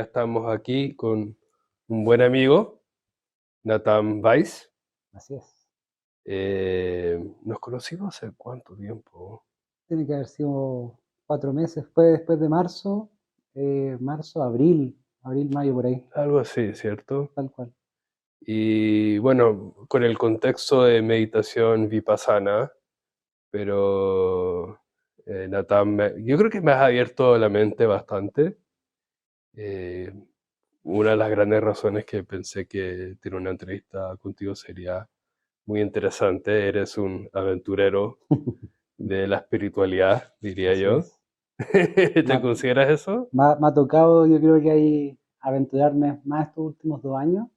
día estamos aquí con un buen amigo, Nathan Weiss. Así es. Nos conocimos hace cuánto tiempo. Tiene que haber sido 4 meses. Fue después de marzo, abril, mayo, por ahí, Algo así, ¿cierto? tal cual. Y bueno, con el contexto de meditación vipassana, pero Nathan, yo creo que me has abierto la mente bastante. Eh, una de las grandes razones que pensé que tener una entrevista contigo sería muy interesante. Eres un aventurero de la espiritualidad, diría Así yo. es. Me ¿Te ha, consideras eso? me ha tocado, yo creo que ahí aventurarme más estos últimos 2 años.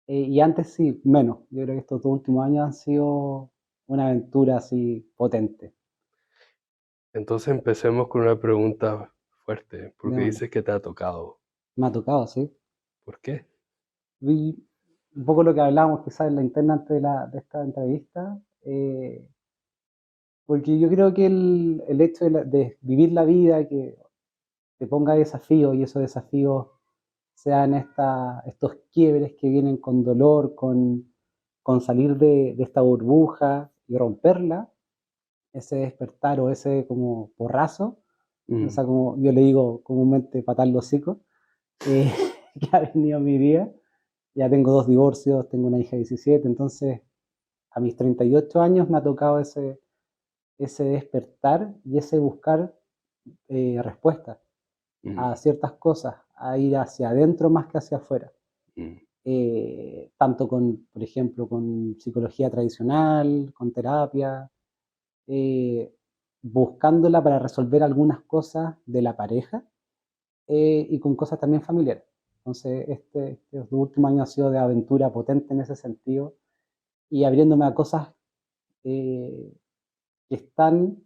Y antes sí, menos. Yo creo que estos 2 últimos años han sido una aventura así potente. Entonces empecemos con una pregunta fuerte. ¿Por qué Démosle. dices que te ha tocado? Me ha tocado, sí. ¿Por qué? Vi un poco lo que hablábamos quizás en la interna antes de esta entrevista. Porque yo creo que el hecho de vivir la vida, que te ponga desafíos y esos desafíos sean estos quiebres que vienen con dolor, con salir de esta burbuja y romperla, ese despertar o ese como porrazo, o Mm, sea, como yo le digo comúnmente patar los hocico, eh, que ha venido en mi vida. Ya tengo 2 divorcios, tengo una hija de 17, entonces a mis 38 años me ha tocado ese despertar y ese buscar respuestas mm, a ciertas cosas, a ir hacia adentro más que hacia afuera. mm, Tanto con, por ejemplo, con psicología tradicional, con terapia, eh, buscándola para resolver algunas cosas de la pareja, y con cosas también familiares. Entonces, estos 2 últimos años ha sido de aventura potente en ese sentido y abriéndome a cosas eh, que están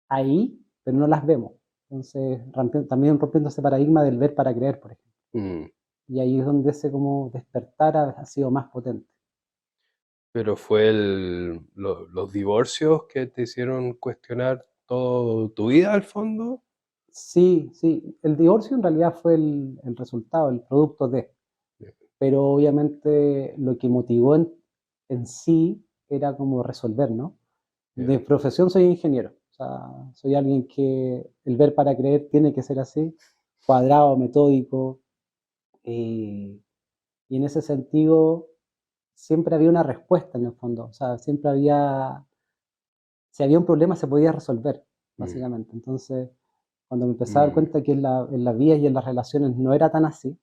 ahí, pero no las vemos. Entonces, también rompiendo ese paradigma del ver para creer, por ejemplo. mm. Y ahí es donde ese como despertar ha sido más potente. Pero fue los divorcios que te hicieron cuestionar toda tu vida al fondo. Sí, sí, el divorcio en realidad fue el resultado, el producto de, pero obviamente lo que motivó en sí era como resolver, ¿no? De Ya. profesión soy ingeniero, o sea, soy alguien que el ver para creer tiene que ser así, cuadrado, metódico, y en ese sentido siempre había una respuesta en el fondo, o sea, siempre había, si había un problema se podía resolver, Mm, básicamente. Entonces, cuando me empecé a dar mm, cuenta que en la vida y en las relaciones no era tan así,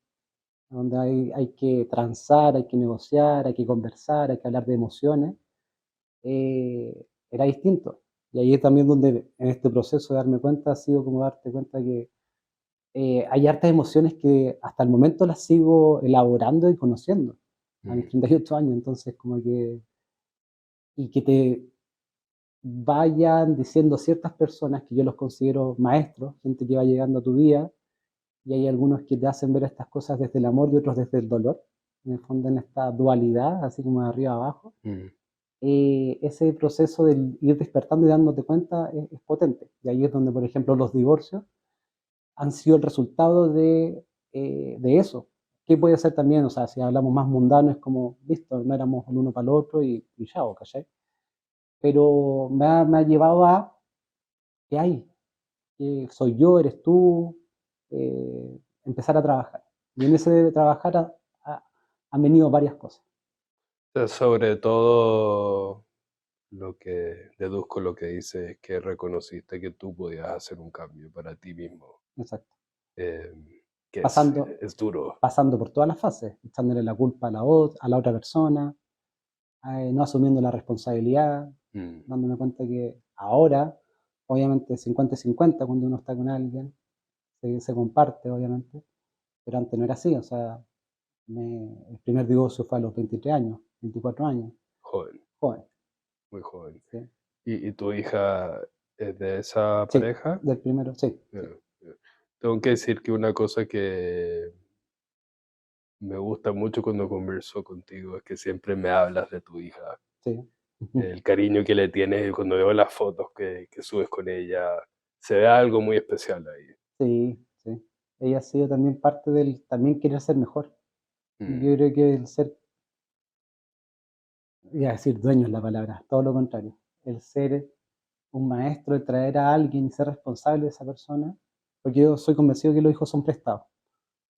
donde hay que transar, hay que negociar, hay que conversar, hay que hablar de emociones, era distinto. Y ahí es también donde en este proceso de darme cuenta ha sido como darte cuenta que hay hartas emociones que hasta el momento las sigo elaborando y conociendo a mis mm. 38 años, entonces como que, y que te vayan diciendo ciertas personas que yo los considero maestros, gente que va llegando a tu vida, y hay algunos que te hacen ver estas cosas desde el amor y otros desde el dolor, en el fondo en esta dualidad, así como de arriba a abajo. Mm, Ese proceso de ir despertando y dándote cuenta es potente. Y ahí es donde, por ejemplo, los divorcios han sido el resultado de eso. ¿Qué puede ser también? O sea, si hablamos más mundano, es como, listo, no éramos el uno para el otro y chao, ¿cachai? Pero me ha llevado a, ¿qué hay? ¿Qué soy yo? ¿Eres tú? Empezar a trabajar. Y en ese de trabajar ha- han venido varias cosas. Sobre todo lo que deduzco lo que dice es que reconociste que tú podías hacer un cambio para ti mismo, Exacto. eh, que Pasando, es duro. pasando por todas las fases, echándole la culpa a la otra persona, no asumiendo la responsabilidad, Mm, dándome cuenta que ahora, obviamente 50-50 cuando uno está con alguien, se comparte, obviamente, pero antes no era así, o sea, el primer divorcio fue a los 23 años, 24 años, joven, joven, muy joven. ¿sí? ¿Y tu hija es de esa Sí, pareja? del primero, sí, Ya, sí, ya. Tengo que decir que una cosa que me gusta mucho cuando converso contigo es que siempre me hablas de tu hija, sí. el cariño que le tienes y cuando veo las fotos que subes con ella, se ve algo muy especial ahí. Sí, sí. ella ha sido también parte del también querer ser mejor. mm, Yo creo que el ser, iba a decir dueño es la palabra, todo lo contrario. El ser un maestro, el traer a alguien y ser responsable de esa persona, porque yo soy convencido que los hijos son prestados.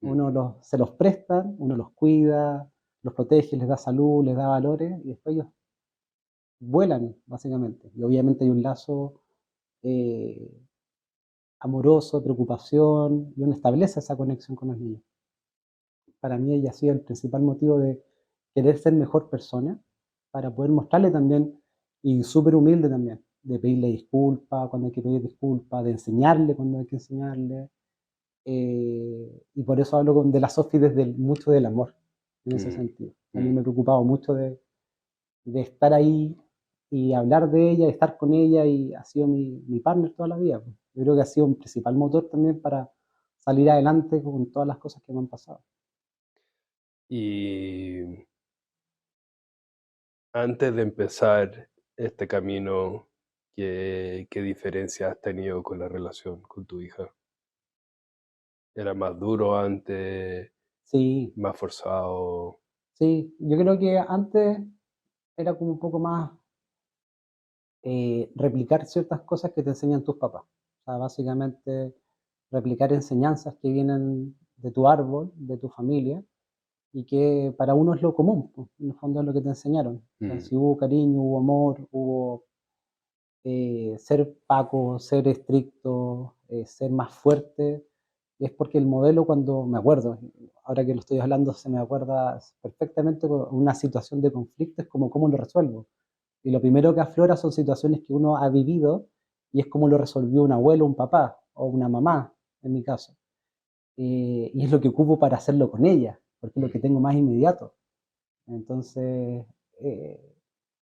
mm, Se los prestan, uno los cuida, los protege, les da salud, les da valores y después ellos vuelan, básicamente. Y obviamente hay un lazo eh, amoroso, preocupación, y uno establece esa conexión con los niños. Para mí ella ha sido el principal motivo de querer ser mejor persona, para poder mostrarle también, y súper humilde también, de pedirle disculpas cuando hay que pedir disculpas, de enseñarle cuando hay que enseñarle. Y por eso hablo de la Sofi desde mucho del amor, en ese mm, sentido. A mí mm. me he preocupado mucho de estar ahí y hablar de ella, estar con ella, y ha sido mi partner toda la vida. Pues. Yo creo que ha sido un principal motor también para salir adelante con todas las cosas que me han pasado. Y antes de empezar este camino, ¿qué diferencia has tenido con la relación con tu hija? ¿Era más duro antes, Sí, más forzado? sí, yo creo que antes era como un poco más replicar ciertas cosas que te enseñan tus papás. O sea, básicamente replicar enseñanzas que vienen de tu árbol, de tu familia, y que para uno es lo común, pues, en el fondo es lo que te enseñaron. O sea, Mm, si hubo cariño, hubo amor, hubo ser paco, ser estricto, ser más fuerte, es porque el modelo cuando, me acuerdo, ahora que lo estoy hablando se me acuerda perfectamente con una situación de conflicto, es como cómo lo resuelvo. Y lo primero que aflora son situaciones que uno ha vivido y es como lo resolvió un abuelo, un papá o una mamá, en mi caso. Y es lo que ocupo para hacerlo con ella, porque es lo que mm, tengo más inmediato. Entonces, eh,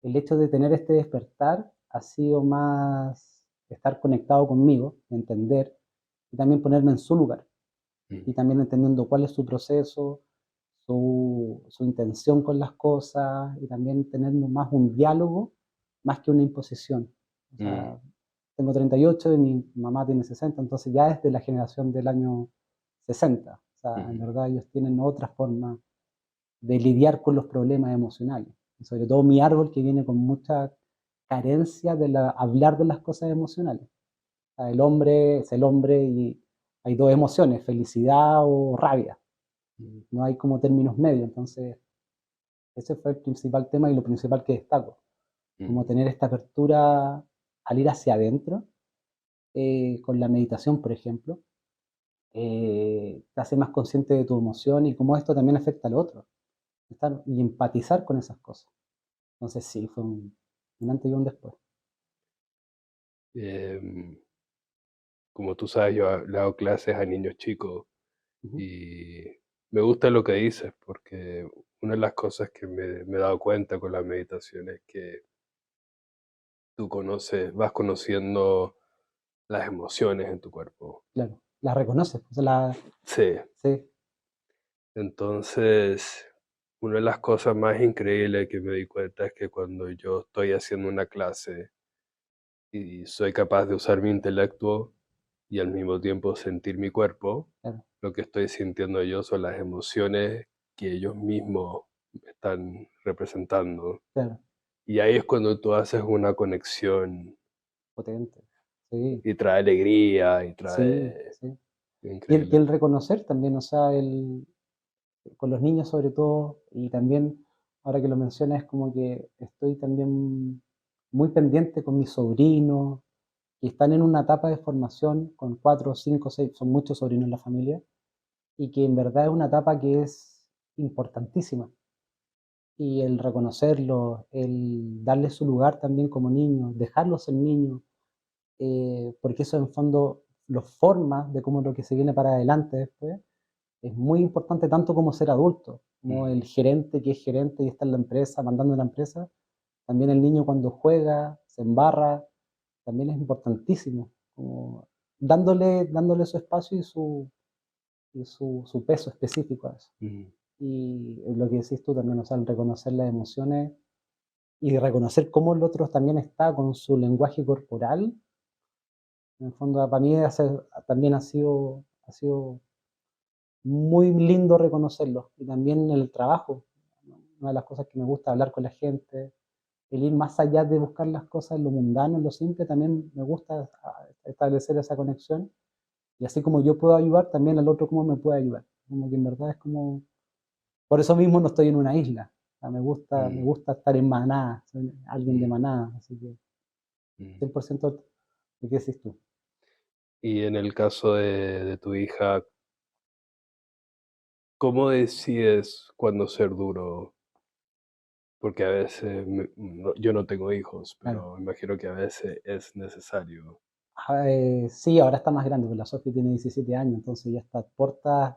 el hecho de tener este despertar ha sido más estar conectado conmigo, entender y también ponerme en su lugar mm, y también entendiendo cuál es su proceso, su intención con las cosas y también tener más un diálogo más que una imposición. O mm, sea, tengo 38 y mi mamá tiene 60, entonces ya es de la generación del año 60. O sea, en mm, verdad ellos tienen otra forma de lidiar con los problemas emocionales. Y sobre todo mi árbol que viene con mucha carencia de hablar de las cosas emocionales. O sea, el hombre es el hombre y hay dos emociones, felicidad o rabia. No hay como términos medios, entonces ese fue el principal tema y lo principal que destaco, como mm. tener esta apertura al ir hacia adentro, con la meditación, por ejemplo, te hace más consciente de tu emoción y cómo esto también afecta al otro, y empatizar con esas cosas. Entonces sí, fue un antes y un después. Em, Como tú sabes, yo le hago clases a niños chicos Ujú, y me gusta lo que dices porque una de las cosas que me he dado cuenta con la meditación es que tú vas conociendo las emociones en tu cuerpo. claro, la reconoces, Sí, sí, entonces una de las cosas más increíbles que me di cuenta es que cuando yo estoy haciendo una clase y soy capaz de usar mi intelecto y al mismo tiempo sentir mi cuerpo, claro, lo que estoy sintiendo yo son las emociones que ellos mismos me están representando. claro, Y ahí es cuando tú haces una conexión potente, sí, y trae alegría y sí, trae... sí. Y Increíble. el reconocer también, o sea, con los niños sobre todo, y también, ahora que lo mencionas, es como que estoy también muy pendiente con mis sobrinos, que están en una etapa de formación con 4, 5, 6, son muchos sobrinos en la familia, y que en verdad es una etapa que es importantísima. Y el reconocerlos, el darles su lugar también como niños, dejarlos en niños, porque eso en fondo los forma de cómo lo que se viene para adelante después, es muy importante tanto como ser adulto, como Mm, el gerente que es gerente y está en la empresa, mandando en la empresa, también el niño cuando juega, se embarra, también es importantísimo, como dándole su espacio y su peso específico a eso. mm, Y lo que decís tú también, o sea, el reconocer las emociones y reconocer cómo el otro también está con su lenguaje corporal, en el fondo para mí también ha sido muy lindo reconocerlo. Y también en el trabajo, ¿no? Una de las cosas que me gusta hablar con la gente, el ir más allá de buscar las cosas en lo mundano, en lo simple, también me gusta establecer esa conexión. Y así como yo puedo ayudar, también el otro cómo me puede ayudar. Como que en verdad es como... Por eso mismo no estoy en una isla. O sea, me Mm, gusta estar en manada, soy alguien de mm, manada, así que mm. 100% de qué decís tú. Y en el caso de tu hija, ¿cómo decides cuándo ser duro? Porque a veces, yo no tengo hijos, Claro. pero imagino que a veces es necesario. Sí, ahora está más grande, porque la Sofi tiene 17 años, entonces ya está a puertas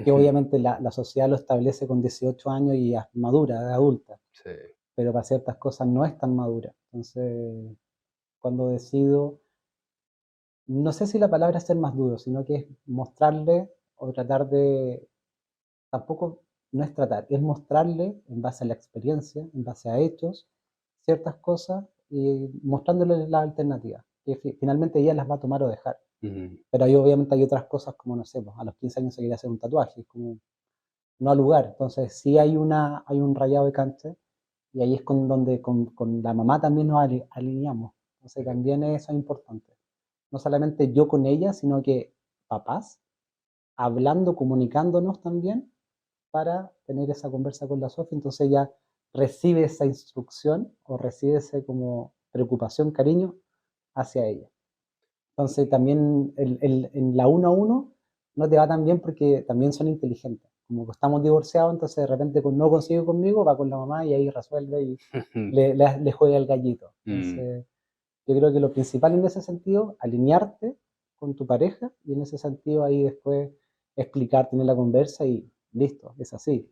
que obviamente la sociedad lo establece con 18 años y es madura, es adulta, Sí. pero para ciertas cosas no es tan madura. Entonces, cuando decido, no sé si la palabra es ser más duro, sino que es mostrarle o tratar de, tampoco no es tratar, es mostrarle en base a la experiencia, en base a hechos, ciertas cosas y mostrándoles las alternativas, que finalmente ella las va a tomar o dejar. Mm, Pero ahí obviamente hay otras cosas como, no sé, pues, a los 15 años se quería hacer un tatuaje, es como no al lugar. Entonces sí hay un rayado de cancha y ahí es con donde con la mamá también nos alineamos. Entonces eh, también eso es importante. No solamente yo con ella, sino que papás, hablando, comunicándonos también para tener esa conversa con la Sofía. Entonces ella recibe esa instrucción o recibe ese como preocupación, cariño hacia ella. Entonces también en la uno a uno no te va tan bien porque también son inteligentes. Como que estamos divorciados, entonces de repente no consigue conmigo, va con la mamá y ahí resuelve y le juega el gallito. mm. Entonces yo creo que lo principal en ese sentido, alinearte con tu pareja y en ese sentido ahí después explicar, tener la conversa y listo, es así.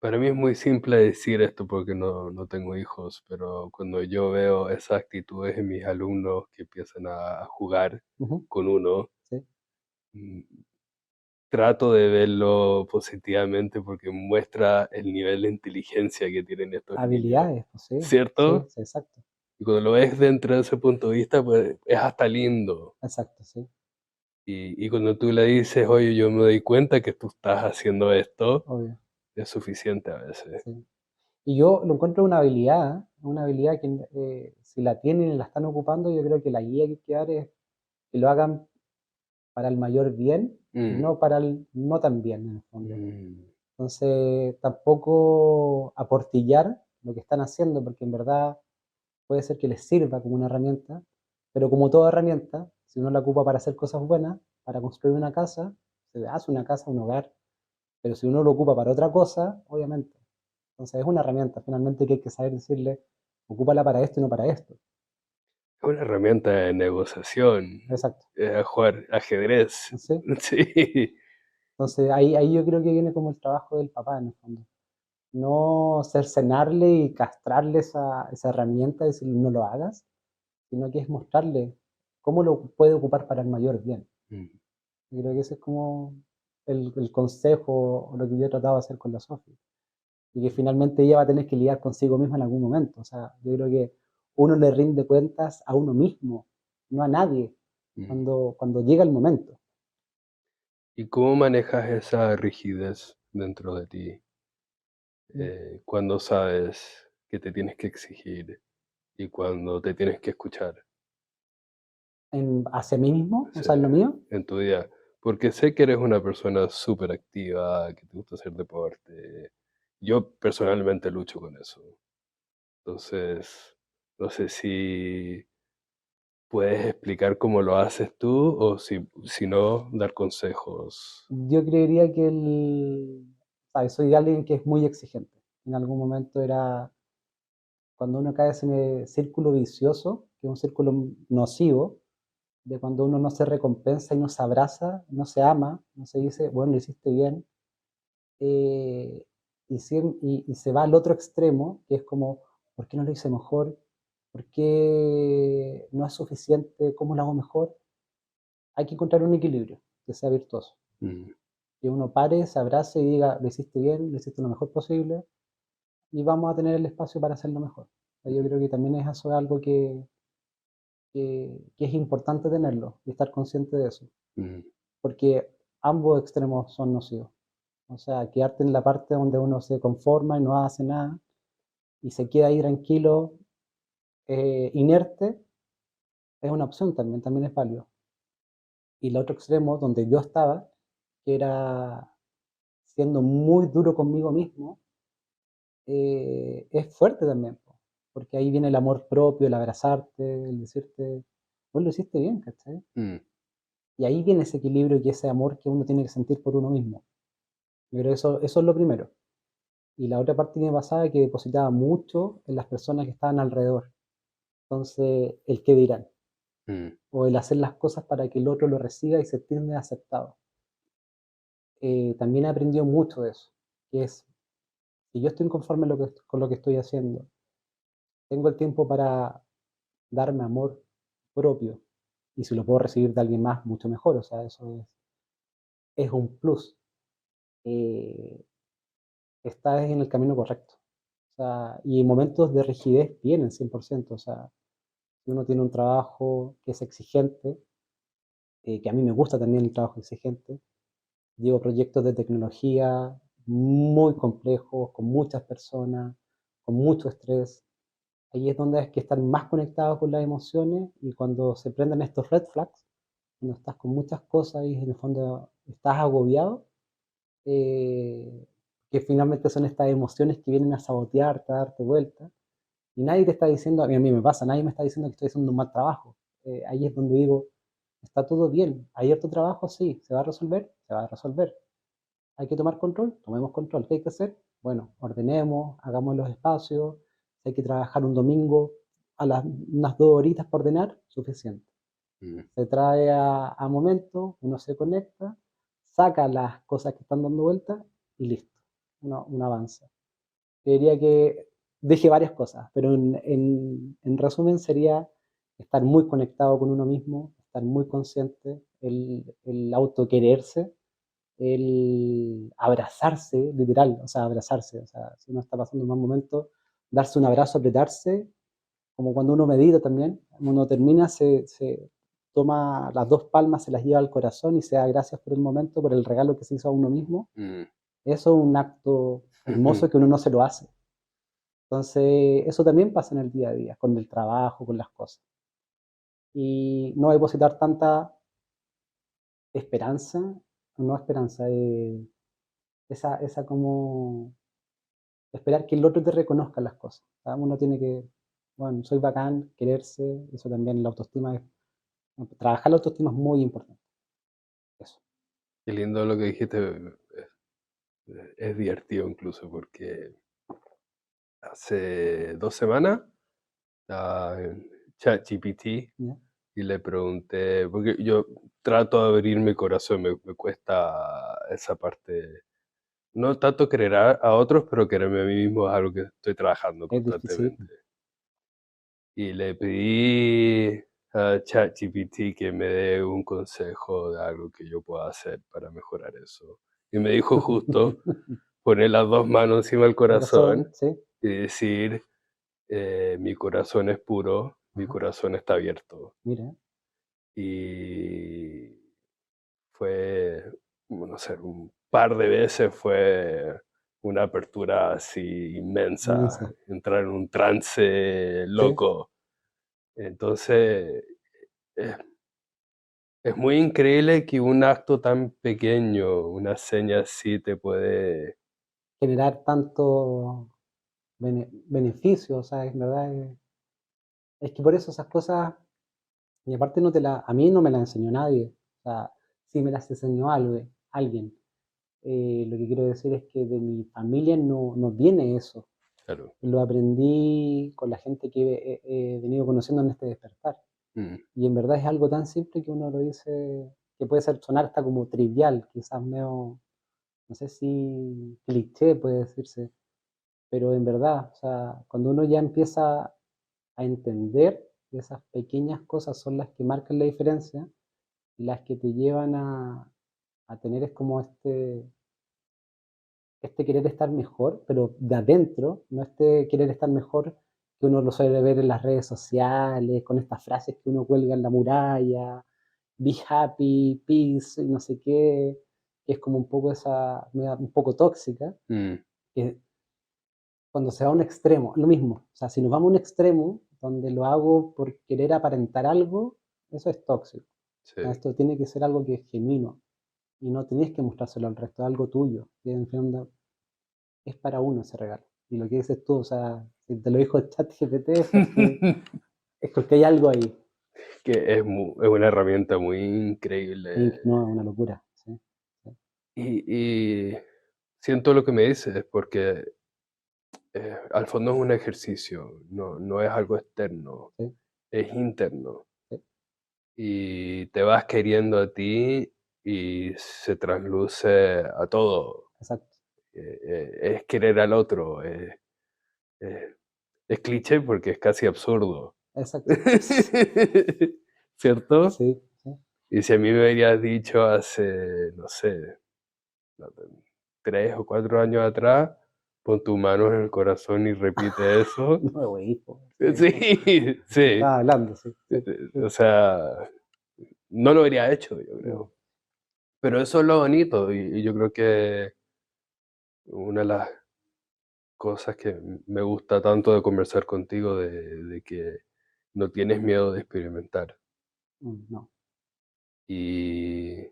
Para mí es muy simple decir esto porque no tengo hijos, pero cuando yo veo esas actitudes en mis alumnos que empiezan a jugar Ujú, con uno, sí. mm, trato de verlo positivamente porque muestra el nivel de inteligencia que tienen estos niños, Habilidades, pues sí, ¿cierto? sí, exacto, Y cuando lo ves dentro de ese punto de vista, pues es hasta lindo. exacto, sí, Y cuando tú le dices, oye, yo me doy cuenta que tú estás haciendo esto, obvio, es suficiente a veces. sí. Y yo lo encuentro una habilidad que si la tienen y la están ocupando, yo creo que la guía que hay que dar es que lo hagan para el mayor bien y Mm, no para el no tan bien en el fondo. mm, Entonces, tampoco aportillar lo que están haciendo, porque en verdad puede ser que les sirva como una herramienta, pero como toda herramienta, si uno la ocupa para hacer cosas buenas, para construir una casa, se hace una casa, un hogar, pero si uno lo ocupa para otra cosa, obviamente. Entonces es una herramienta, finalmente que hay que saber decirle, ocúpala para esto y no para esto. es una herramienta de negociación, Exacto. jugar ajedrez. ¿Sí? Sí. Entonces ahí yo creo que viene como el trabajo del papá en el fondo. No cercenarle y castrarle esa herramienta, decirle no lo hagas, sino que es mostrarle cómo lo puede ocupar para el mayor bien. Mm. Yo creo que ese es como el consejo o lo que yo he tratado de hacer con la Sofía. Y que finalmente ella va a tener que lidiar consigo misma en algún momento. O sea, yo creo que uno le rinde cuentas a uno mismo, no a nadie, Mm. cuando llega el momento. ¿Y cómo manejas esa rigidez dentro de ti? ¿Mm? Cuando sabes que te tienes que exigir y cuando te tienes que escuchar, Hacia mí mismo, o sí, sea, en lo mío, en tu día. Porque sé que eres una persona súper activa, que te gusta hacer deporte. Yo personalmente lucho con eso. Entonces, no sé si puedes explicar cómo lo haces tú o si no, dar consejos. yo creería que ¿sabes? Soy alguien que es muy exigente. En algún momento era cuando uno cae en ese círculo vicioso, que es un círculo nocivo, de cuando uno no se recompensa y no se abraza, no se ama, no se dice, bueno, lo hiciste bien, eh, y se va al otro extremo, que es como, ¿por qué no lo hice mejor? ¿Por qué no es suficiente? ¿Cómo lo hago mejor? Hay que encontrar un equilibrio que sea virtuoso. Mm, Que uno pare, se abrace y diga, lo hiciste bien, lo hiciste lo mejor posible, y vamos a tener el espacio para hacerlo mejor. O sea, yo creo que también eso es algo que es importante tenerlo y estar consciente de eso. mm, Porque ambos extremos son nocivos. O sea, quedarte en la parte donde uno se conforma y no hace nada y se queda ahí tranquilo, inerte, es una opción también, también es válido. Y el otro extremo, donde yo estaba, que era siendo muy duro conmigo mismo, es fuerte también, po, porque ahí viene el amor propio, el abrazarte, el decirte, vos lo hiciste bien, ¿cachai? Mm, Y ahí viene ese equilibrio y ese amor que uno tiene que sentir por uno mismo. Yo creo que eso es lo primero. Y la otra parte que me pasaba es que depositaba mucho en las personas que estaban alrededor. Entonces, el qué dirán, mm, o el hacer las cosas para que el otro lo reciba y sentirme aceptado. También he aprendido mucho de eso, que es, si yo estoy inconforme con lo que estoy haciendo, tengo el tiempo para darme amor propio, y si lo puedo recibir de alguien más, mucho mejor, o sea, eso es un plus. Eh, Estás en el camino correcto. O sea, y momentos de rigidez tienen 100%, o sea, si uno tiene un trabajo que es exigente, que a mí me gusta también el trabajo exigente, llevo proyectos de tecnología muy complejos, con muchas personas, con mucho estrés. Ahí es donde hay que estar más conectado con las emociones y cuando se prenden estos red flags, cuando estás con muchas cosas y en el fondo estás agobiado, eh, que finalmente son estas emociones que vienen a sabotearte, a darte vuelta, y nadie te está diciendo, a mí me pasa, nadie me está diciendo que estoy haciendo un mal trabajo. Ahí es donde digo, está todo bien, hay otro trabajo, sí, se va a resolver, se va a resolver. Hay que tomar control, tomemos control. ¿Qué hay que hacer? Bueno, ordenemos, hagamos los espacios, si hay que trabajar un domingo unas 2 horitas para ordenar, suficiente. mm. Se trae a momento, uno se conecta, saca las cosas que están dando vuelta y listo, uno avanza. Yo diría que deje varias cosas, pero en resumen sería estar muy conectado con uno mismo, estar muy consciente, el autoquererse, el abrazarse, literal, o sea, abrazarse, o sea, si uno está pasando un mal momento, darse un abrazo, apretarse, como cuando uno medita también, cuando uno termina, se toma las dos palmas, se las lleva al corazón y se da gracias por el momento, por el regalo que se hizo a uno mismo. Mm. Eso es un acto hermoso que uno no se lo hace. Entonces, eso también pasa en el día a día, con el trabajo, con las cosas. Y no depositar tanta esperanza, no esperanza, esa como esperar que el otro te reconozca las cosas. ¿Sabes? Uno tiene que, bueno, soy bacán, quererse, eso también, la autoestima trabajar la autoestima es muy importante. Eso. Qué lindo lo que dijiste. Es divertido incluso porque hace 2 semanas estaba en ChatGPT ¿Ya? y le pregunté, porque yo trato de abrir mi corazón, me cuesta esa parte, no tanto querer a otros, pero quererme a mí mismo es algo que estoy trabajando Es difícil. constantemente. Y le pedí a ChatGPT que me dé un consejo de algo que yo pueda hacer para mejorar eso. Y me dijo justo poner las 2 manos encima del Corazón, corazón sí. y decir, mi corazón es puro, mi Ajá. corazón está abierto. Mira, Y fue, no sé, un par de veces fue una apertura así inmensa, inmensa. entrar en un trance Sí. loco. Entonces, es es muy increíble que un acto tan pequeño, una seña así te puede. Generar tanto beneficio, o sea, en verdad es que por eso esas cosas, y aparte a mí no me la enseñó nadie, o sea, sí me las enseñó alguien. Lo que quiero decir es que de mi familia no viene eso. Claro. Lo aprendí con la gente que he venido conociendo en este despertar. Mm, Y en verdad es algo tan simple que uno lo dice, que puede sonar hasta como trivial, quizás medio, no sé si cliché puede decirse, pero en verdad, o sea, cuando uno ya empieza a entender que esas pequeñas cosas son las que marcan la diferencia y las que te llevan a tener es como este querer estar mejor, pero de adentro, no este querer estar mejor que uno lo suele ver en las redes sociales, con estas frases que uno cuelga en la muralla, be happy, peace, y no sé qué. que es como un poco esa, un poco tóxica, Mm, que cuando se va a un extremo, lo mismo, o sea, si nos vamos a un extremo donde lo hago por querer aparentar algo, eso es tóxico. O sí. sea, esto tiene que ser algo que es genuino y no tenés que mostrárselo al resto, es algo tuyo, que en fin es para uno ese regalo. Y lo que dices tú, o sea, si te lo dijo ChatGPT es porque hay algo ahí. Que es una herramienta muy increíble. No, es una locura. Sí, sí, Y siento lo que me dices, porque al fondo es un ejercicio, no es algo externo, sí, es interno. sí, Y te vas queriendo a ti y se trasluce a todo. exacto, Es querer al otro. Eh, es cliché porque es casi absurdo. exacto. ¿Cierto? Sí, sí. Y si a mí me hubieras dicho hace, no sé, no, 3 o 4 años atrás, pon tu mano en el corazón y repite eso. No, güey, po, sí, no. Sí, Me sí. estaba hablando, sí, sí, sí. O sea, no lo habría hecho, yo No. creo. Pero eso es lo bonito y yo creo que una de las cosas que me gusta tanto de conversar contigo, de que no tienes miedo de experimentar. No. Y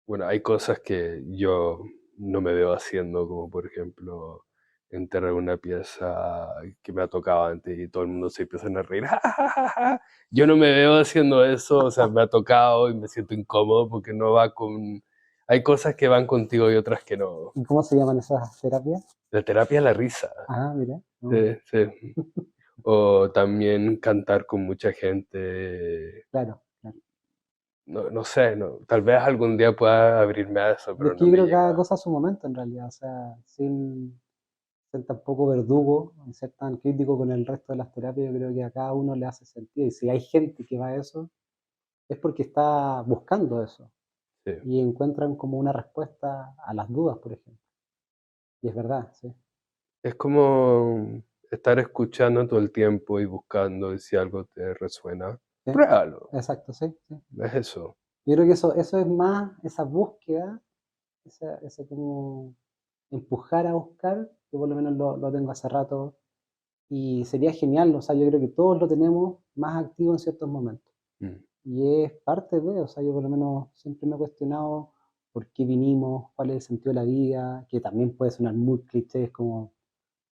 bueno, hay cosas que yo no me veo haciendo, como por ejemplo enterrar una pieza que me ha tocado antes y todo el mundo se empieza a reír. ¡Ja, ja, ja, ja! Yo no me veo haciendo eso, o sea, me ha tocado y me siento incómodo porque no va con... Hay cosas que van contigo y otras que no. ¿Y cómo se llaman esas terapias? La terapia es la risa. Ah, mira. No. Sí, sí. O también cantar con mucha gente. Claro, claro. No sé, no, tal vez algún día pueda abrirme a eso, Es pero que no yo me creo que llega. cada cosa a su momento en realidad, o sea, sin ser tampoco verdugo y ser tan crítico con el resto de las terapias, yo creo que a cada uno le hace sentido. Y si hay gente que va a eso, es porque está buscando eso Sí. y encuentran como una respuesta a las dudas, por ejemplo. Y es verdad, sí. Es como estar escuchando todo el tiempo y buscando y si algo te resuena, Sí, pruébalo. exacto, sí, sí. Es eso. Yo creo que eso es más esa búsqueda, ese como empujar a buscar, que por lo menos lo tengo hace rato, y sería genial, o sea, yo creo que todos lo tenemos más activo en ciertos momentos. Mm, Y es parte de, o sea, yo por lo menos siempre me he cuestionado por qué vinimos, cuál es el sentido de la vida, que también puede sonar muy cliché, es como,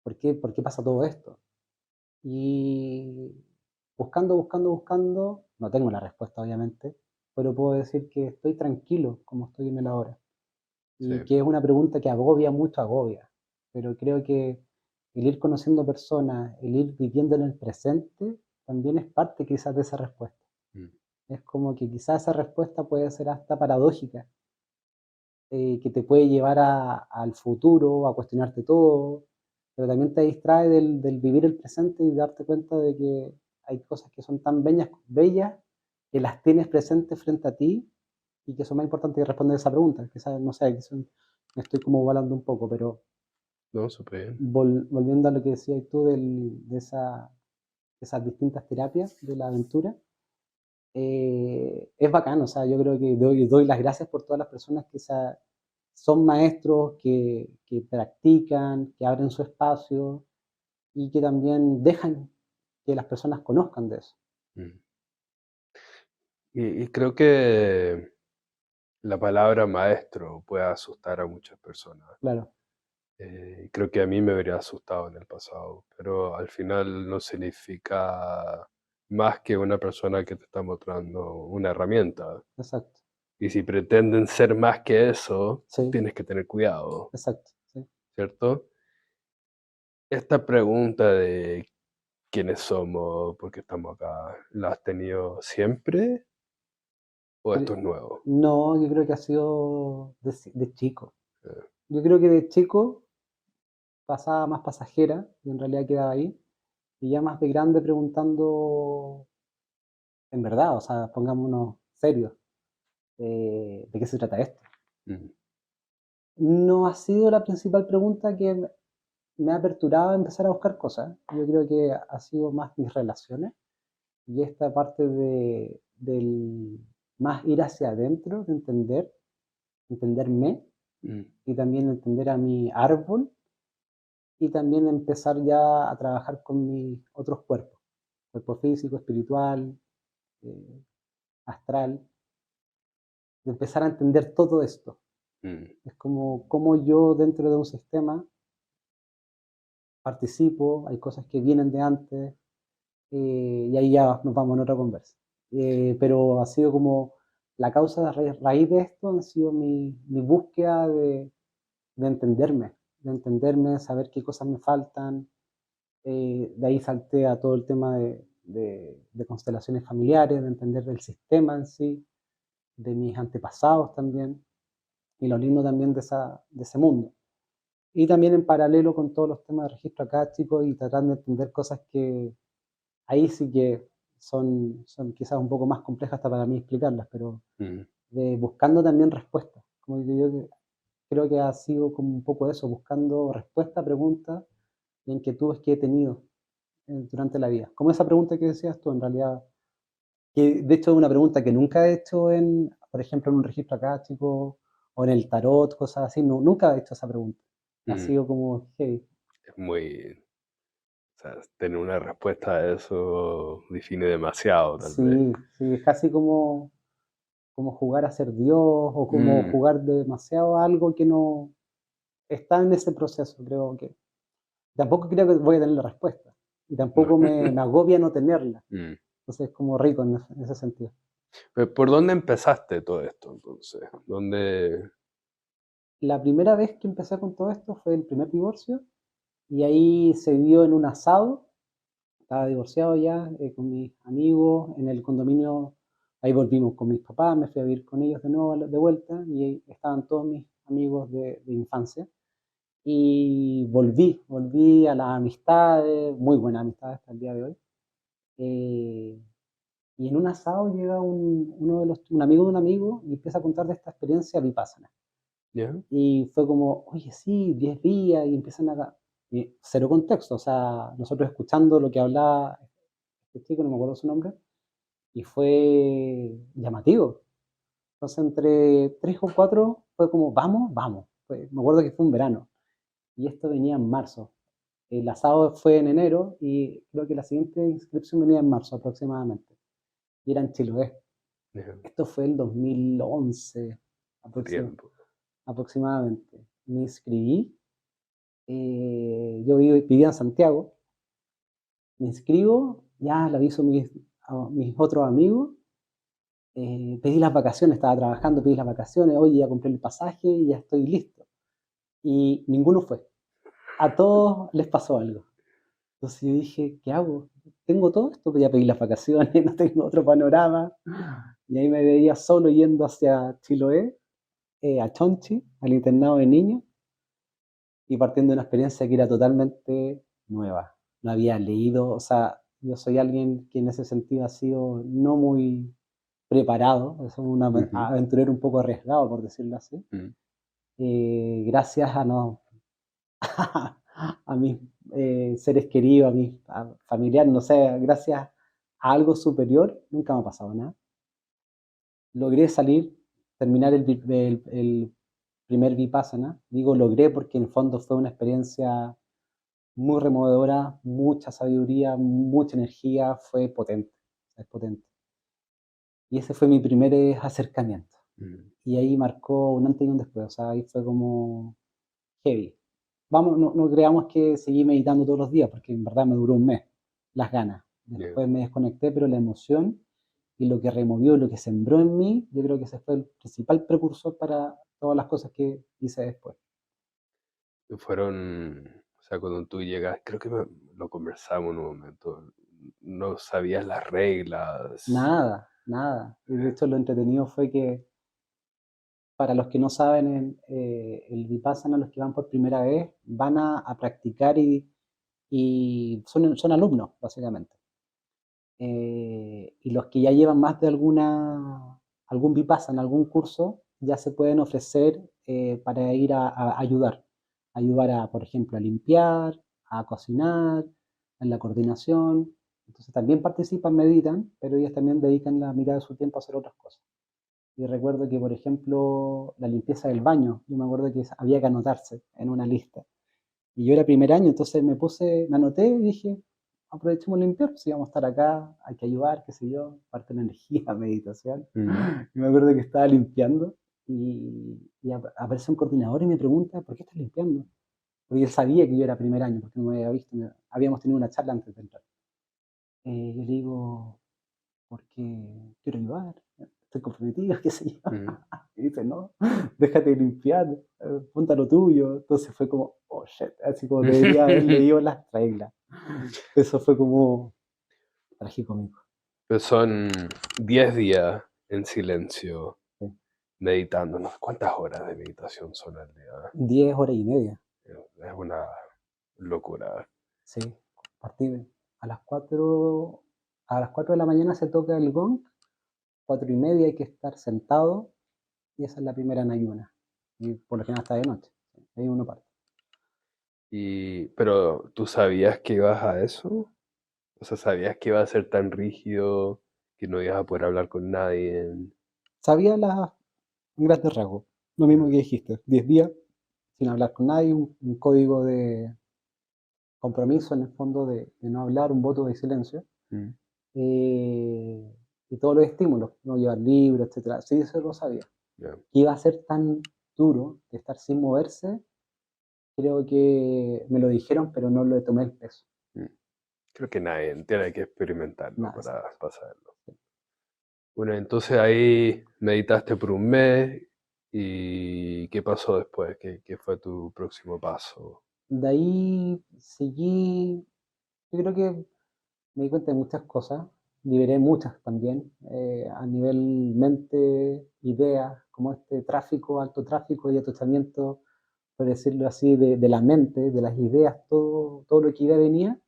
por qué pasa todo esto? Y buscando, buscando, buscando, no tengo la respuesta obviamente, pero puedo decir que estoy tranquilo como estoy en el ahora. sí. Y que es una pregunta que agobia mucho, agobia. Pero creo que el ir conociendo personas, el ir viviendo en el presente, también es parte quizás de esa respuesta. Mm. Es como que quizás esa respuesta puede ser hasta paradójica, que te puede llevar al futuro, a cuestionarte todo, pero también te distrae del vivir el presente y darte cuenta de que hay cosas que son tan bellas, bellas que las tienes presentes frente a ti y que son más importantes que responder esa pregunta. Quizás, no sé, me estoy como volando un poco, pero No, súper bien. volviendo a lo que decías tú de esas distintas terapias de la aventura, es bacán, o sea, yo creo que doy las gracias por todas las personas que son maestros, que practican, que abren su espacio y que también dejan que las personas conozcan de eso. Mm. Y creo que la palabra maestro puede asustar a muchas personas. Claro, Creo que a mí me habría asustado en el pasado, pero al final no significa más que una persona que te está mostrando una herramienta. exacto, Y si pretenden ser más que eso, sí, tienes que tener cuidado, exacto, sí. ¿cierto? Esta pregunta de quiénes somos, por qué estamos acá, ¿la has tenido siempre o Pero esto es nuevo? no, yo creo que ha sido de chico. Eh, Yo creo que de chico pasaba más pasajera y en realidad quedaba ahí. Y ya más de grande preguntando en verdad, o sea, pongámonos serios, ¿de qué se trata esto? mm, No ha sido la principal pregunta que me ha aperturado a empezar a buscar cosas. Yo creo que ha sido más mis relaciones y esta parte del más ir hacia adentro, de entender entenderme mm, y también entender a mi árbol y también empezar ya a trabajar con mis otros cuerpos, cuerpo físico, espiritual, eh, astral, de empezar a entender todo esto. mm, Es como yo dentro de un sistema participo, hay cosas que vienen de antes, y ahí ya nos vamos en otra conversa. Pero ha sido como la causa de raíz de esto, ha sido mi búsqueda de entenderme, saber qué cosas me faltan. De ahí salté a todo el tema de constelaciones familiares, de entender el sistema en sí, de mis antepasados también, y lo lindo también de ese mundo. Y también en paralelo con todos los temas de registro acástico y tratando de entender cosas que ahí sí que son quizás un poco más complejas hasta para mí explicarlas, pero mm. buscando también respuestas. Como que yo creo que ha sido como un poco eso, buscando respuesta a preguntas y inquietudes que he tenido durante la vida. Como esa pregunta que decías tú, en realidad, que de hecho es una pregunta que nunca he hecho por ejemplo, en un registro acástico o en el tarot, cosas así, no, nunca he hecho esa pregunta. Ha Mm. sido como, hey, Es muy, o sea, tener una respuesta a eso define demasiado, tal vez. sí, sí, es casi como jugar a ser Dios o como Mm, jugar demasiado a algo que no está en ese proceso, creo que. Tampoco creo que voy a tener la respuesta y no. tampoco me agobia no tenerla. Mm. Entonces es como rico en ese sentido. ¿Por dónde empezaste todo esto, entonces? ¿Dónde? La primera vez que empecé con todo esto fue el primer divorcio y ahí se dio en un asado. Estaba divorciado ya con mis amigos en el condominio. Ahí volvimos con mis papás, me fui a vivir con ellos de nuevo de vuelta y ahí estaban todos mis amigos de infancia. Y volví a las amistades, muy buenas amistades hasta el día de hoy. Eh, y en un asado llega un amigo de un amigo y empieza a contar de esta experiencia vipassana. ¿Ya? Y fue como, oye, sí, 10 días, y empiezan a... Y cero contexto, o sea, nosotros escuchando lo que hablaba este chico, no me acuerdo su nombre, y fue llamativo. Entonces, entre tres o cuatro fue como, vamos, vamos. Me acuerdo que fue un verano, y esto venía en marzo. El asado fue en enero, y creo que la siguiente inscripción venía en marzo aproximadamente, y era en Chiloé. Ya. Esto fue el 2011 Tiempo. aproximadamente. Me inscribí, yo vivía en Santiago, me inscribo, ya le aviso a mis otros amigos, pedí las vacaciones, estaba trabajando, pedí las vacaciones, oye, ya compré el pasaje y ya estoy listo. Y ninguno fue. A todos les pasó algo. Entonces yo dije, ¿qué hago? Tengo todo esto, voy a pedir las vacaciones, no tengo otro panorama. Y ahí me veía solo yendo hacia Chiloé, a Chonchi, al internado de niños, y partiendo de una experiencia que era totalmente nueva. No había leído, o sea, yo soy alguien que en ese sentido ha sido no muy preparado, es un Ujú, aventurero un poco arriesgado, por decirlo así. mm. Gracias a, no, a mis seres queridos, familiares, no sé, gracias a algo superior, nunca me ha pasado nada. Logré salir, terminar el primer Vipassana. Digo logré porque en el fondo fue una experiencia muy removedora, mucha sabiduría, mucha energía, fue potente, es potente. Y ese fue mi primer acercamiento. Mm. Y ahí marcó un antes y un después, o sea, ahí fue como heavy. Vamos, no, no creamos que seguí meditando todos los días, porque en verdad me duró un mes, las ganas. Ya. Después me desconecté, pero la emoción y lo que removió, lo que sembró en mí, yo creo que ese fue el principal precursor para todas las cosas que hice después. Fueron, o sea, cuando tú llegas, creo que lo conversamos en un momento, no sabías las reglas. Nada, nada. Y de hecho lo entretenido fue que para los que no saben, el Vipassana, los que van por primera vez, van a practicar y son alumnos, básicamente. Y los que ya llevan más de algún Vipassana, algún curso, ya se pueden ofrecer para ir a ayudar. Ayudar a, por ejemplo, a limpiar, a cocinar, en la coordinación. Entonces también participan, meditan, pero ellos también dedican la mitad de su tiempo a hacer otras cosas. Y recuerdo que, por ejemplo, la limpieza del baño, yo me acuerdo que había que anotarse en una lista. Y yo era primer año, entonces me anoté y dije, aprovechemos limpiar, si vamos a estar acá, hay que ayudar, qué sé yo, parte de la energía, meditación. Mm. Y me acuerdo que estaba limpiando y aparece un coordinador y me pregunta, ¿por qué estás limpiando? Porque él sabía que yo era primer año, porque no me había visto, habíamos tenido una charla antes de entrar. Yo le digo, porque quiero ayudar, estoy comprometido, qué sé yo. Mm. Y dice, no, déjate de limpiar, ponte a lo tuyo. Entonces fue como, oh shit, así como debería haber leído las reglas. Eso fue como tragicómico. Pues son 10 días en silencio, Sí. meditando. ¿No? ¿Cuántas horas de meditación son al día? 10 horas y media, Es una locura. sí. Partí a las 4, a las 4 de la mañana se toca el gong, 4:30 hay que estar sentado y esa es la primera en ayuna. Y por lo general hasta de noche. Ahí uno parte. Pero ¿tú sabías que ibas a eso? O sea, ¿sabías que iba a ser tan rígido que no ibas a poder hablar con nadie? Sabía las grandes rasgos, lo mismo que dijiste, 10 días sin hablar con nadie, un código de compromiso en el fondo de no hablar, un voto de silencio, Mm. y todos los estímulos, no llevar libros, etcétera. Sí, eso lo sabía. Ya. Que iba a ser tan duro de estar sin moverse, creo que me lo dijeron, pero no le tomé el peso. Mm. Creo que nadie tiene que experimentarlo Nada, para exacto. pasarlo. Bueno, entonces ahí meditaste por un mes y ¿qué pasó después? ¿Qué fue tu próximo paso? De ahí seguí, yo creo que me di cuenta de muchas cosas, liberé muchas también, a nivel mente, ideas, como este tráfico, alto tráfico y atostamiento, por decirlo así, de la mente, de las ideas, todo lo que iba y venía,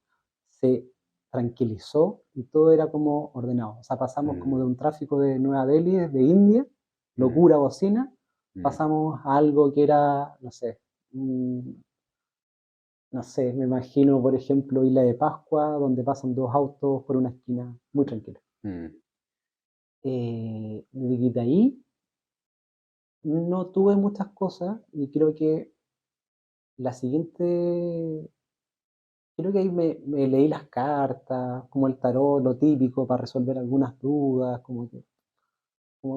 se tranquilizó y todo era como ordenado. O sea, pasamos como de Mm. un tráfico de Nueva Delhi, de India, Mm. locura, bocina, Mm. pasamos a algo que era, no sé, no sé, me imagino, por ejemplo, Isla de Pascua, donde pasan dos autos por una esquina, muy tranquilo. Mm. De ahí no tuve muchas cosas y creo que la siguiente, creo que ahí me leí las cartas, como el tarot, lo típico, para resolver algunas dudas, como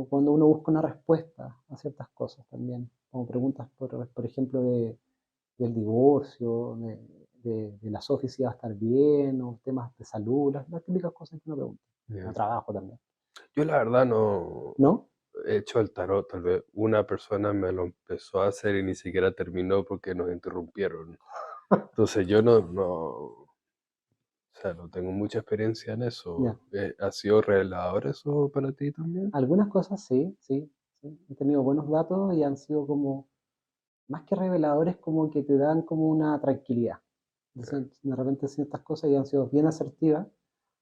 cuando uno busca una respuesta a ciertas cosas también, como preguntas, por ejemplo, del divorcio, de la Sofi si va a estar bien, o temas de salud, las típicas cosas que uno pregunta, o Ya. trabajo también. Yo la verdad no ¿No? he hecho el tarot, tal vez una persona me lo empezó a hacer y ni siquiera terminó porque nos interrumpieron. Entonces yo o sea, no tengo mucha experiencia en Ya. eso. ¿Ha sido revelador eso para ti también? Algunas cosas sí, sí, sí. He tenido buenos datos y han sido como, más que reveladores, como que te dan como una tranquilidad. Ya. Entonces, de repente ciertas cosas ya han sido bien asertivas.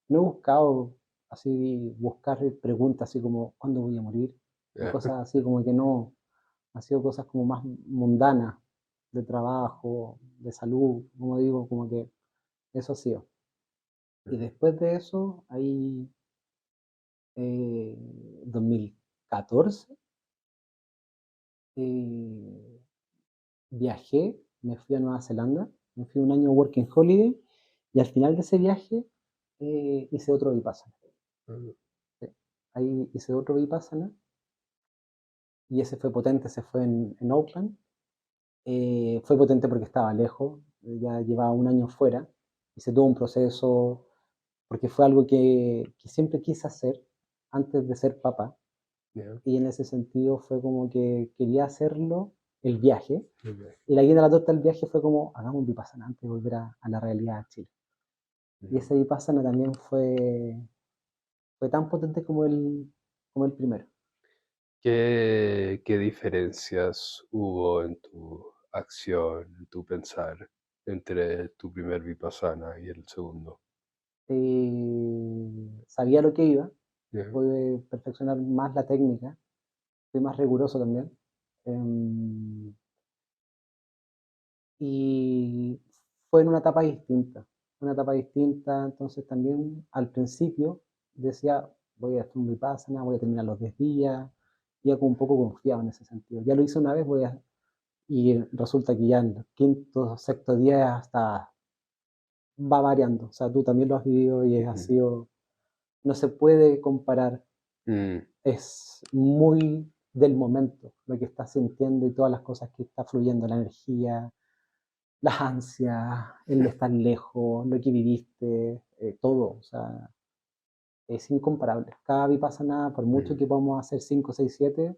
No he buscado así, buscar preguntas así como, ¿cuándo voy a morir? O Ya. cosas así como que no, han sido cosas como más mundanas, de trabajo, de salud, como digo, como que eso ha sido. Y después de eso, ahí 2014, eh, viajé, me fui a Nueva Zelanda, me fui un año working holiday y al final de ese viaje hice otro Vipassana. Mm. Sí. Ahí hice otro Vipassana y ese fue potente, se fue en Auckland. Fue potente porque estaba lejos, ya llevaba un año fuera, hice todo un proceso, porque fue algo que siempre quise hacer antes de ser papá, Ya. y en ese sentido fue como que quería hacerlo el viaje, Ok. y la guinda de la torta del viaje fue como, hagamos un Vipassana antes de volver a la realidad de Chile. Y Mm. ese Vipassana también fue tan potente como el primero. ¿Qué diferencias hubo en tu acción, en tu pensar, entre tu primer Vipassana y el segundo? Sabía lo que iba, Ya. pude perfeccionar más la técnica, fui más riguroso también. Em, y fue en una etapa distinta, entonces también al principio decía, voy a hacer un Vipassana, voy a terminar los 10 días, ya como un poco confiado en ese sentido. Ya lo hice una vez, y resulta que ya en el quinto, sexto día hasta va variando. O sea, tú también lo has vivido y ha mm, sido, no se puede comparar, mm, es muy del momento, lo que estás sintiendo y todas las cosas que está fluyendo, la energía, las ansias, el estar lejos, lo que viviste, todo, o sea, es incomparable. Cada Vipassana, por mucho mm, que podamos hacer 5 6 7,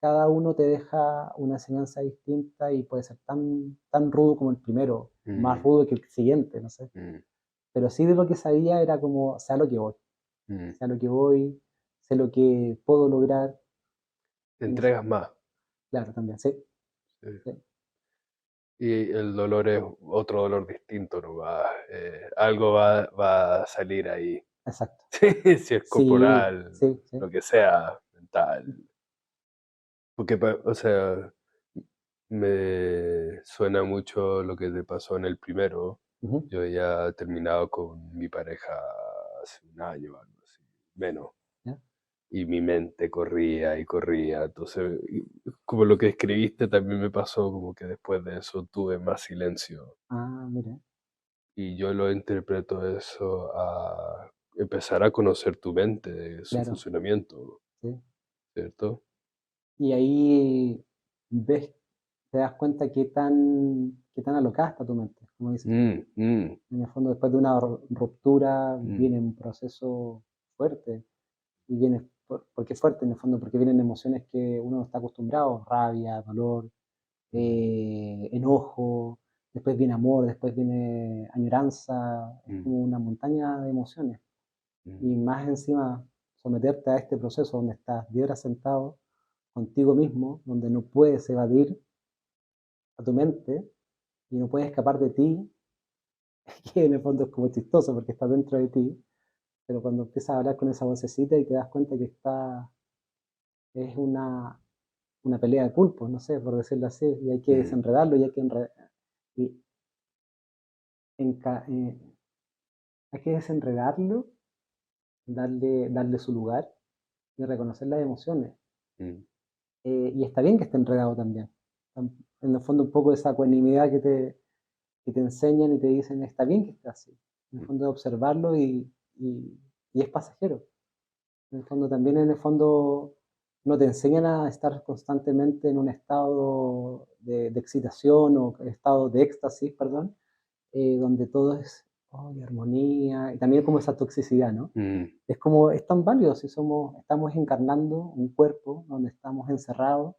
cada uno te deja una enseñanza distinta y puede ser tan rudo como el primero, más mm, rudo que el siguiente, no sé. mm, Pero sí de lo que sabía era como, sé a lo que voy, mm. sé a lo que voy, sé lo que puedo lograr. Te En ese- entregas más. claro, también, sí, Sí. sí, Y el dolor es otro dolor distinto, ¿no? Algo va a salir ahí. exacto. Sí, si es Sí, corporal, sí, sí. lo que sea, mental. Porque, o sea, me suena mucho lo que te pasó en el primero. Ujú, Yo ya he terminado con mi pareja hace un año, algo así, menos. ya. Y mi mente corría y corría. Entonces, como lo que escribiste también me pasó, como que después de eso tuve más silencio. Ah, mira, Y yo lo interpreto eso a empezar a conocer tu mente, su claro, funcionamiento, sí. ¿cierto? Y ahí ves, te das cuenta qué tan alocada está tu mente, como dices tú. Mm, mm, En el fondo, después de una ruptura mm, viene un proceso fuerte, y viene, ¿por qué fuerte en el fondo? Porque vienen emociones que uno no está acostumbrado, rabia, dolor, mm, enojo, después viene amor, después viene añoranza, es mm, como una montaña de emociones. mm, Y más encima, someterte a este proceso donde estás 10 horas sentado contigo mismo, donde no puedes evadir a tu mente y no puedes escapar de ti, que en el fondo es como chistoso porque está dentro de ti, pero cuando empiezas a hablar con esa vocecita y te das cuenta que es una pelea de pulpos, no sé, por decirlo así, y hay que mm, desenredarlo y hay que desenredarlo, darle su lugar y reconocer las emociones. mm, Y está bien que esté enredado también. En el fondo un poco esa ecuanimidad que te enseñan y te dicen, está bien que esté así. En el mm, fondo observarlo y es pasajero. En el fondo también, en el fondo, no te enseñan a estar constantemente en un estado de excitación o estado de éxtasis, perdón, donde todo es armonía y también como esa toxicidad, ¿no? mm, Es como, es tan válido si estamos encarnando un cuerpo donde estamos encerrados,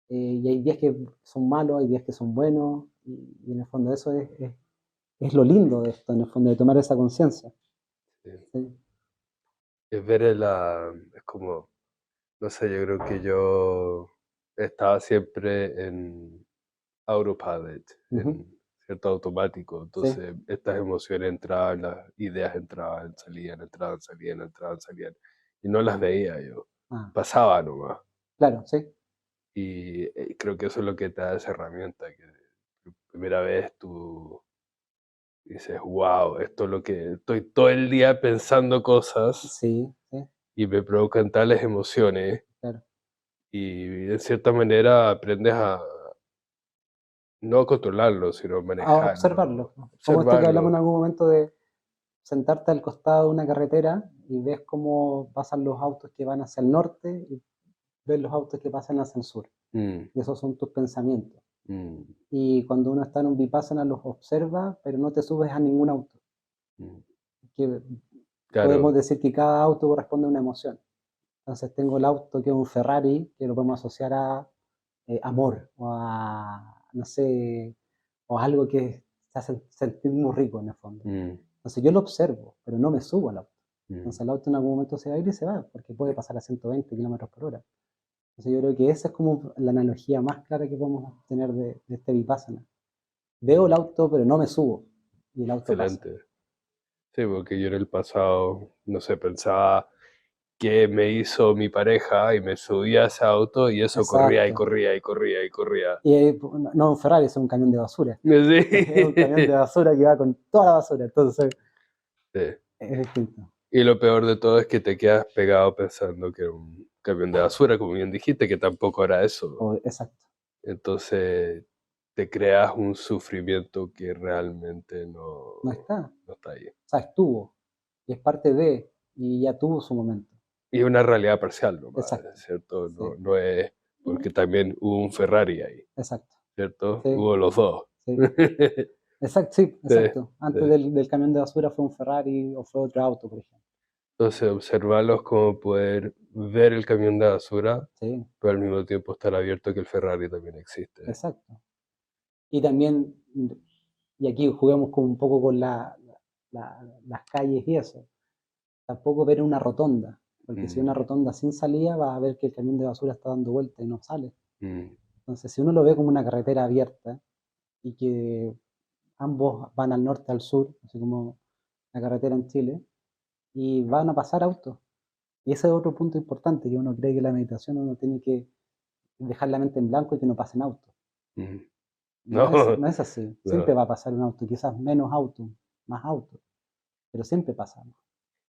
y hay días que son malos, hay días que son buenos, y en el fondo eso es lo lindo de esto, en el fondo, de tomar esa conciencia. sí. Sí. Es ver es como, no sé, yo creo que yo estaba siempre en autopilot, Ujú. en cierto automático. Sí, Entonces, estas emociones entraban, las ideas entraban, salían, entraban, salían, entraban, salían. Y no las veía yo. ah, Pasaba nomás. claro, sí. Y creo que eso es lo que te da esa herramienta, que por primera vez tú dices, wow, esto es lo que estoy todo el día pensando cosas Sí, sí, y me provocan tales emociones claro. y de cierta manera aprendes a no controlarlo, sino A observarlo, manejarlo, ¿no? Como esto que hablamos en observarlo. algún momento de sentarte al costado de una carretera y ves cómo pasan los autos que van hacia el norte y ves los autos que pasan hacia el sur. Mm, Y esos son tus pensamientos. mm, Y cuando uno está en un vipassana los observa, pero no te subes a ningún auto. mm. Que podemos Claro, decir que cada auto corresponde a una emoción. Entonces tengo el auto que es un Ferrari, que lo podemos asociar a amor o a, no sé, o a algo que se hace sentir muy rico en el fondo. mm, Entonces yo lo observo, pero no me subo al auto. mm, Entonces el auto en algún momento se va a ir y se va, porque puede pasar a 120 kilómetros por hora. Entonces yo creo que esa es como la analogía más clara que podemos tener de este Vipassana. Veo el mm. auto, pero no me subo, y el auto pasa. Excelente. Sí, porque yo en el pasado, no sé, pensaba que me hizo mi pareja y me subía a ese auto y eso corría y Exacto. corría y corría y corría. Y no un Ferrari, es un camión de basura. Es un camión de Sí. basura que va con toda la basura, entonces Sí. es distinto. Y lo peor de todo es que te quedas pegado pensando que era un camión de basura, como bien dijiste, que tampoco era eso. Exacto, Entonces te creas un sufrimiento que realmente no está. no está ahí. O sea, estuvo, y es parte de, y ya tuvo su momento. Y una realidad parcial nomás, Exacto, ¿cierto? sí, No es porque también hubo un Ferrari ahí, exacto, ¿cierto? sí, Hubo los dos. sí. Exacto, sí, Sí, exacto. Antes sí. del camión de basura fue un Ferrari o fue otro auto, por ejemplo. Entonces, observarlos como poder ver el camión de basura, Sí, pero al mismo tiempo estar abierto a que el Ferrari también existe. exacto. Y también, y aquí juguemos con un poco con las calles y eso, tampoco ver una rotonda, porque si Mm, una rotonda sin salida va a ver que el camión de basura está dando vuelta y no sale. mm, Entonces, si uno lo ve como una carretera abierta y que ambos van al norte, al sur, así como la carretera en Chile, y van a pasar autos. Y ese es otro punto importante, que uno cree que la meditación uno tiene que dejar la mente en blanco y que no pasen autos. mm. No es, No, no es así. Siempre no. va a pasar un auto, quizás menos autos, más autos, pero siempre pasa.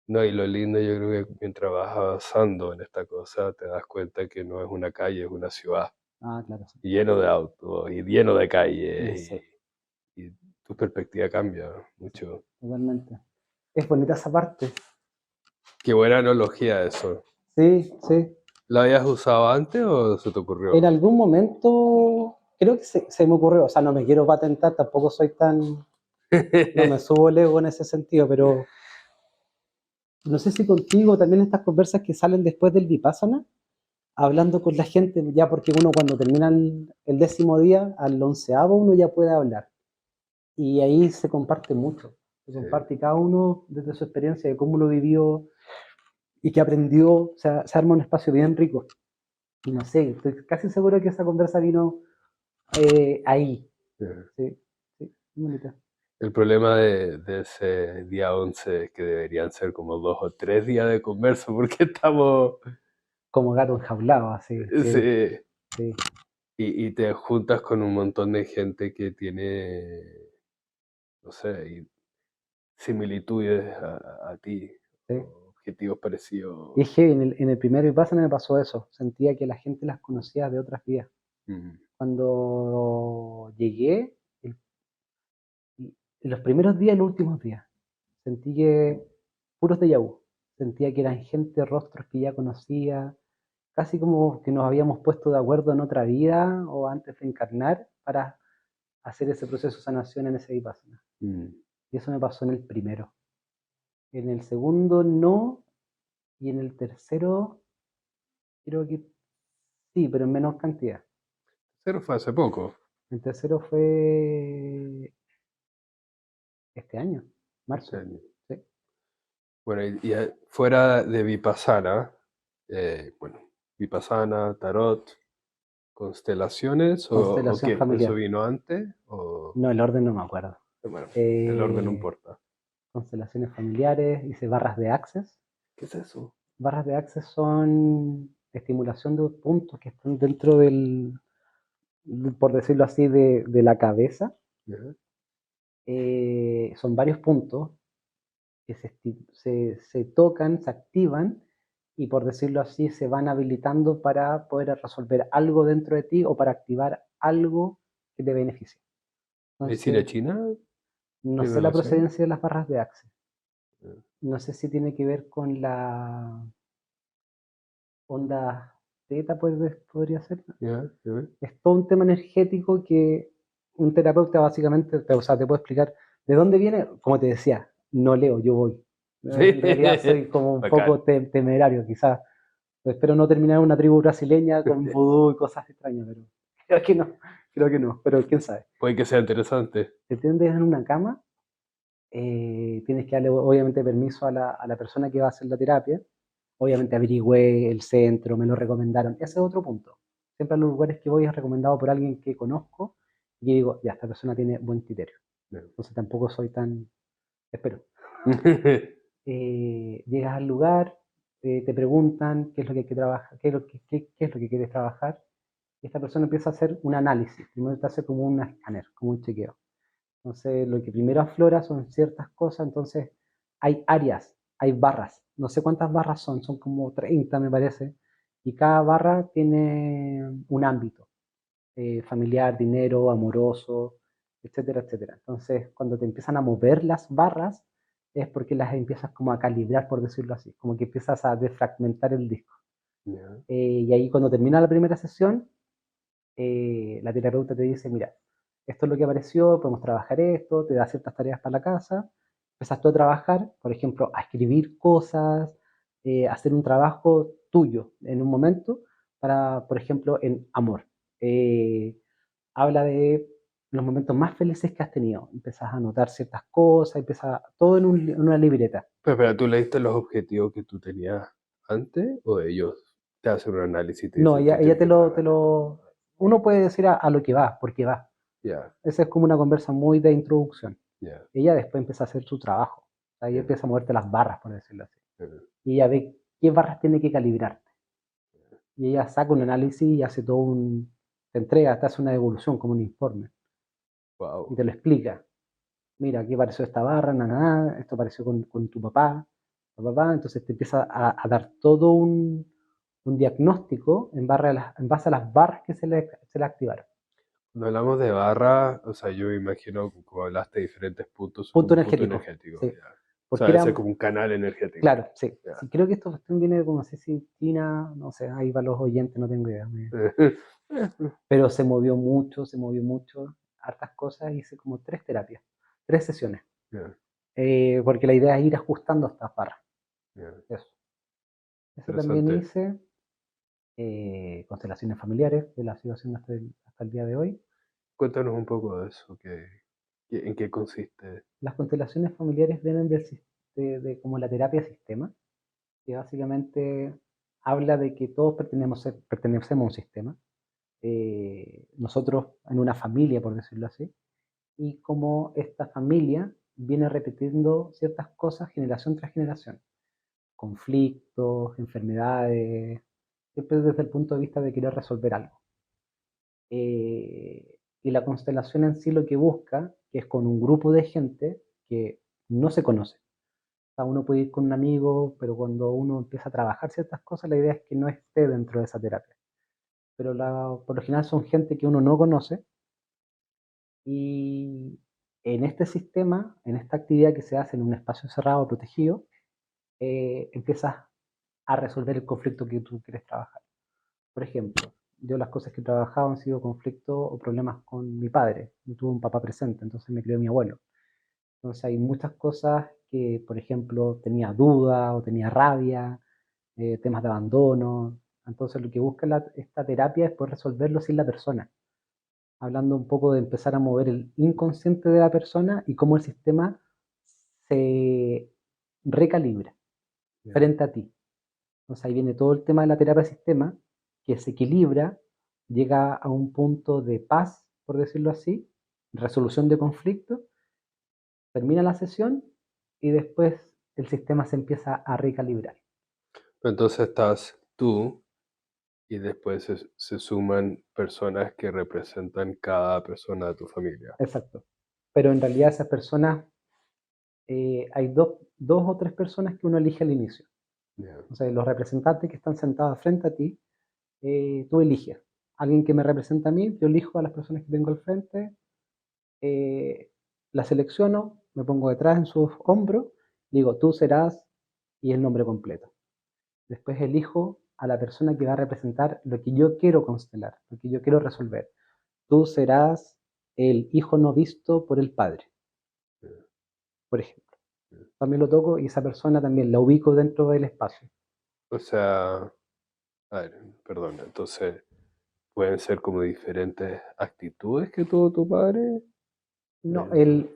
No, y lo lindo yo creo que mientras vas avanzando en esta cosa, te das cuenta que no es una calle, es una ciudad, Ah, claro, sí. y lleno de autos y lleno de calles, Sí, y tu perspectiva cambia sí, mucho. totalmente. Es bonita esa parte. Qué buena analogía eso. Sí, sí. ¿La habías usado antes o se te En ocurrió? algún momento creo que se me ocurrió, o sea, no me quiero patentar, tampoco soy tan, no me subo el ego en ese sentido, pero no sé si contigo también estas conversas que salen después del Vipassana, hablando con la gente, ya porque uno cuando termina el 10.º día, al 11.º uno ya puede hablar. Y ahí se comparte mucho, se Sí. comparte cada uno desde su experiencia, de cómo lo vivió y qué aprendió, o sea, se arma un espacio bien rico. Y no sé, estoy casi seguro que esa conversa vino ahí. Sí. Sí, sí, muy bonita. El problema de ese día 11 es que deberían ser como 2 o 3 días de conversa porque estamos, Como gato enjaulado, así, sí, sí, sí, y te juntas con un montón de gente que tiene, no sé, similitudes a ti, sí. o objetivos Y parecidos. es que en el primer Vipassana me pasó eso, sentía que la gente las conocía de otras vidas. Mm, Cuando llegué, el- en los primeros días y los últimos días, sentí que puros déjà vu. Sentía que eran gente, rostros que ya conocía, casi como que nos habíamos puesto de acuerdo en otra vida o antes de encarnar para hacer ese proceso de sanación en ese Vipassana. mm. Y eso me pasó en el primero. En el segundo no, y en el tercero creo que sí, pero en menor cantidad. Pero fue hace poco. El tercero fue este año, Este marzo. año. Sí. Bueno, fuera de Vipassana, bueno, Vipassana, Tarot, constelaciones, o Constelación qué, ¿eso familiar. vino antes? O, No, el orden no me acuerdo. bueno, el orden no Eh, importa. constelaciones familiares, hice barras de Access. ¿Qué es eso? Barras de Access son estimulación de puntos que están dentro del, por decirlo así, de la cabeza. Ya. Son varios puntos que se tocan, se activan y por decirlo así se van habilitando para poder resolver algo dentro de ti o para activar algo que te beneficie. ¿Medicina Entonces, china? no ¿Tiene sé la relación? procedencia de las barras de Access. Ya, No sé si tiene que ver con la onda teta, podría ser. ya, ya. Es todo un tema energético que un terapeuta básicamente, o sea, te puede explicar de dónde viene, como te decía, no leo, yo voy. Sí. En realidad soy como un Bacán. poco temerario, quizás. Espero no terminar en una tribu brasileña con vudú y cosas extrañas, pero creo que no, pero quién sabe. Puede que sea interesante. Te tiendes en una cama, tienes que darle obviamente permiso a la persona que va a hacer la terapia. Obviamente averigüé el centro, me lo recomendaron. Ese es otro punto. Siempre a los lugares que voy es recomendado por alguien que conozco y digo, ya, esta persona tiene buen criterio. Ya. Entonces tampoco soy tan... Espero. Llegas al lugar, te preguntan qué es lo que hay que trabajar, qué es lo que quieres trabajar, y esta persona empieza a hacer un análisis. Primero te hace como un escáner, como un chequeo. Entonces, lo que primero aflora son ciertas cosas, entonces hay áreas, hay barras. No sé cuántas barras son como 30 me parece, y cada barra tiene un ámbito, familiar, dinero, amoroso, etcétera, etcétera. Entonces, cuando te empiezan a mover las barras, es porque las empiezas como a calibrar, por decirlo así, como que empiezas a defragmentar el disco. ya, Y ahí cuando termina la primera sesión, la terapeuta te dice, mira, esto es lo que apareció, podemos trabajar esto, te da ciertas tareas para la casa, empiezas tú a trabajar, por ejemplo, a escribir cosas, hacer un trabajo tuyo en un momento para, por ejemplo, en amor. Eh, Habla de los momentos más felices que has tenido. Empiezas a anotar ciertas cosas, empiezas todo en una libreta. Pero espera, ¿tú leíste los objetivos que tú tenías antes o ellos te hacen un análisis y te No, dicen tú ella tienes que te trabajar esto? lo... Uno puede decir a lo que va, porque va. Ya, Esa es como una conversa muy de introducción. ya, Ella después empieza a hacer su trabajo. Ahí ya, empieza a moverte las barras, por decirlo así. ya, Y ella ve qué barras tiene que calibrarte. Y ella saca un análisis y hace todo un... Te entrega, te hace una devolución, como un informe. Y wow, te lo explica. Mira, aquí apareció esta barra, esto apareció con tu papá, entonces te empieza a dar todo un diagnóstico en base a las barras que se le activaron. cuando hablamos de barra, o sea, yo me imagino, como hablaste de diferentes puntos, son Punto como puntos energético, energéticos, sí. ya. O sea, Porque debe era, ser como un canal energético, claro, sí. ya. Sí, creo que esto cuestión viene como, no sé si China, no sé, ahí para los oyentes, no tengo idea. Pero se movió mucho, hartas cosas, hice como 3 terapias, 3 sesiones. Ya, Porque la idea es ir ajustando estas barras. ya, Eso. Eso también interesante. hice. Constelaciones familiares, que las sigo haciendo hasta el día de hoy. Cuéntanos un poco de eso, ¿en qué consiste? Las constelaciones familiares vienen de como la terapia sistema, que básicamente habla de que todos pertenecemos a un sistema, nosotros en una familia, por decirlo así, y como esta familia viene repitiendo ciertas cosas generación tras generación, conflictos, enfermedades, siempre desde el punto de vista de querer resolver algo. Y la constelación en sí lo que busca, que es con un grupo de gente que no se conoce. O sea, uno puede ir con un amigo, pero cuando uno empieza a trabajar ciertas cosas, la idea es que no esté dentro de esa terapia. Pero por lo general son gente que uno no conoce y en este sistema, en esta actividad que se hace en un espacio cerrado, protegido, empiezas a resolver el conflicto que tú quieres trabajar. Por ejemplo, yo las cosas que he trabajado han sido conflictos o problemas con mi padre. Yo tuve un papá presente, entonces me crió mi abuelo. Entonces hay muchas cosas que, por ejemplo, tenía duda o tenía rabia, temas de abandono. Entonces lo que busca esta terapia es poder resolverlo sin la persona, hablando un poco de empezar a mover el inconsciente de la persona y cómo el sistema se recalibra Ya. frente a ti. Entonces ahí viene todo el tema de la terapia de sistema, que se equilibra, llega a un punto de paz, por decirlo así, resolución de conflictos, termina la sesión y después el sistema se empieza a recalibrar. Entonces estás tú y después se suman personas que representan cada persona de tu familia. Exacto. Pero en realidad esas personas, hay dos o tres personas que uno elige al inicio. Ya, O sea, los representantes que están sentados frente a ti, tú eliges. Alguien que me representa a mí, yo elijo a las personas que tengo al frente, eh, la selecciono, me pongo detrás en sus hombros, digo, tú serás y el nombre completo. Después elijo a la persona que va a representar lo que yo quiero constelar, lo que yo quiero resolver. Tú serás el hijo no visto por el padre, ya, por ejemplo. ya. También lo toco y esa persona también la ubico dentro del espacio. O sea, a ver, perdón, entonces pueden ser como diferentes actitudes que tuvo tu padre. No, Eh,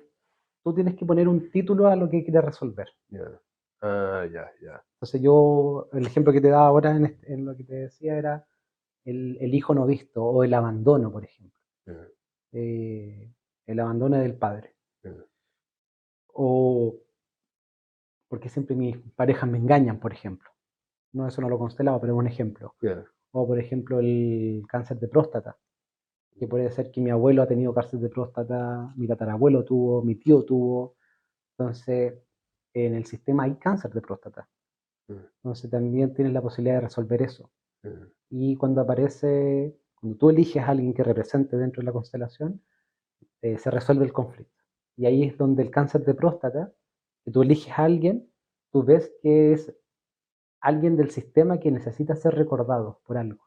tú tienes que poner un título a lo que quieres resolver. ya. Ah, ya, ya. Entonces yo, el ejemplo que te daba ahora en lo que te decía era el hijo no visto o el abandono, por ejemplo. Ya, Eh, el abandono del padre. ya, O porque siempre mis parejas me engañan, por ejemplo. No, eso no lo constelaba, pero es un ejemplo. ya, O por ejemplo el cáncer de próstata, que puede ser que mi abuelo ha tenido cáncer de próstata, mi tatarabuelo tuvo, mi tío tuvo. Entonces, en el sistema hay cáncer de próstata. ya, Entonces también tienes la posibilidad de resolver eso. Y cuando tú eliges a alguien que represente dentro de la constelación, se resuelve el conflicto. Y ahí es donde el cáncer de próstata, que tú eliges a alguien, tú ves que es alguien del sistema que necesita ser recordado por algo.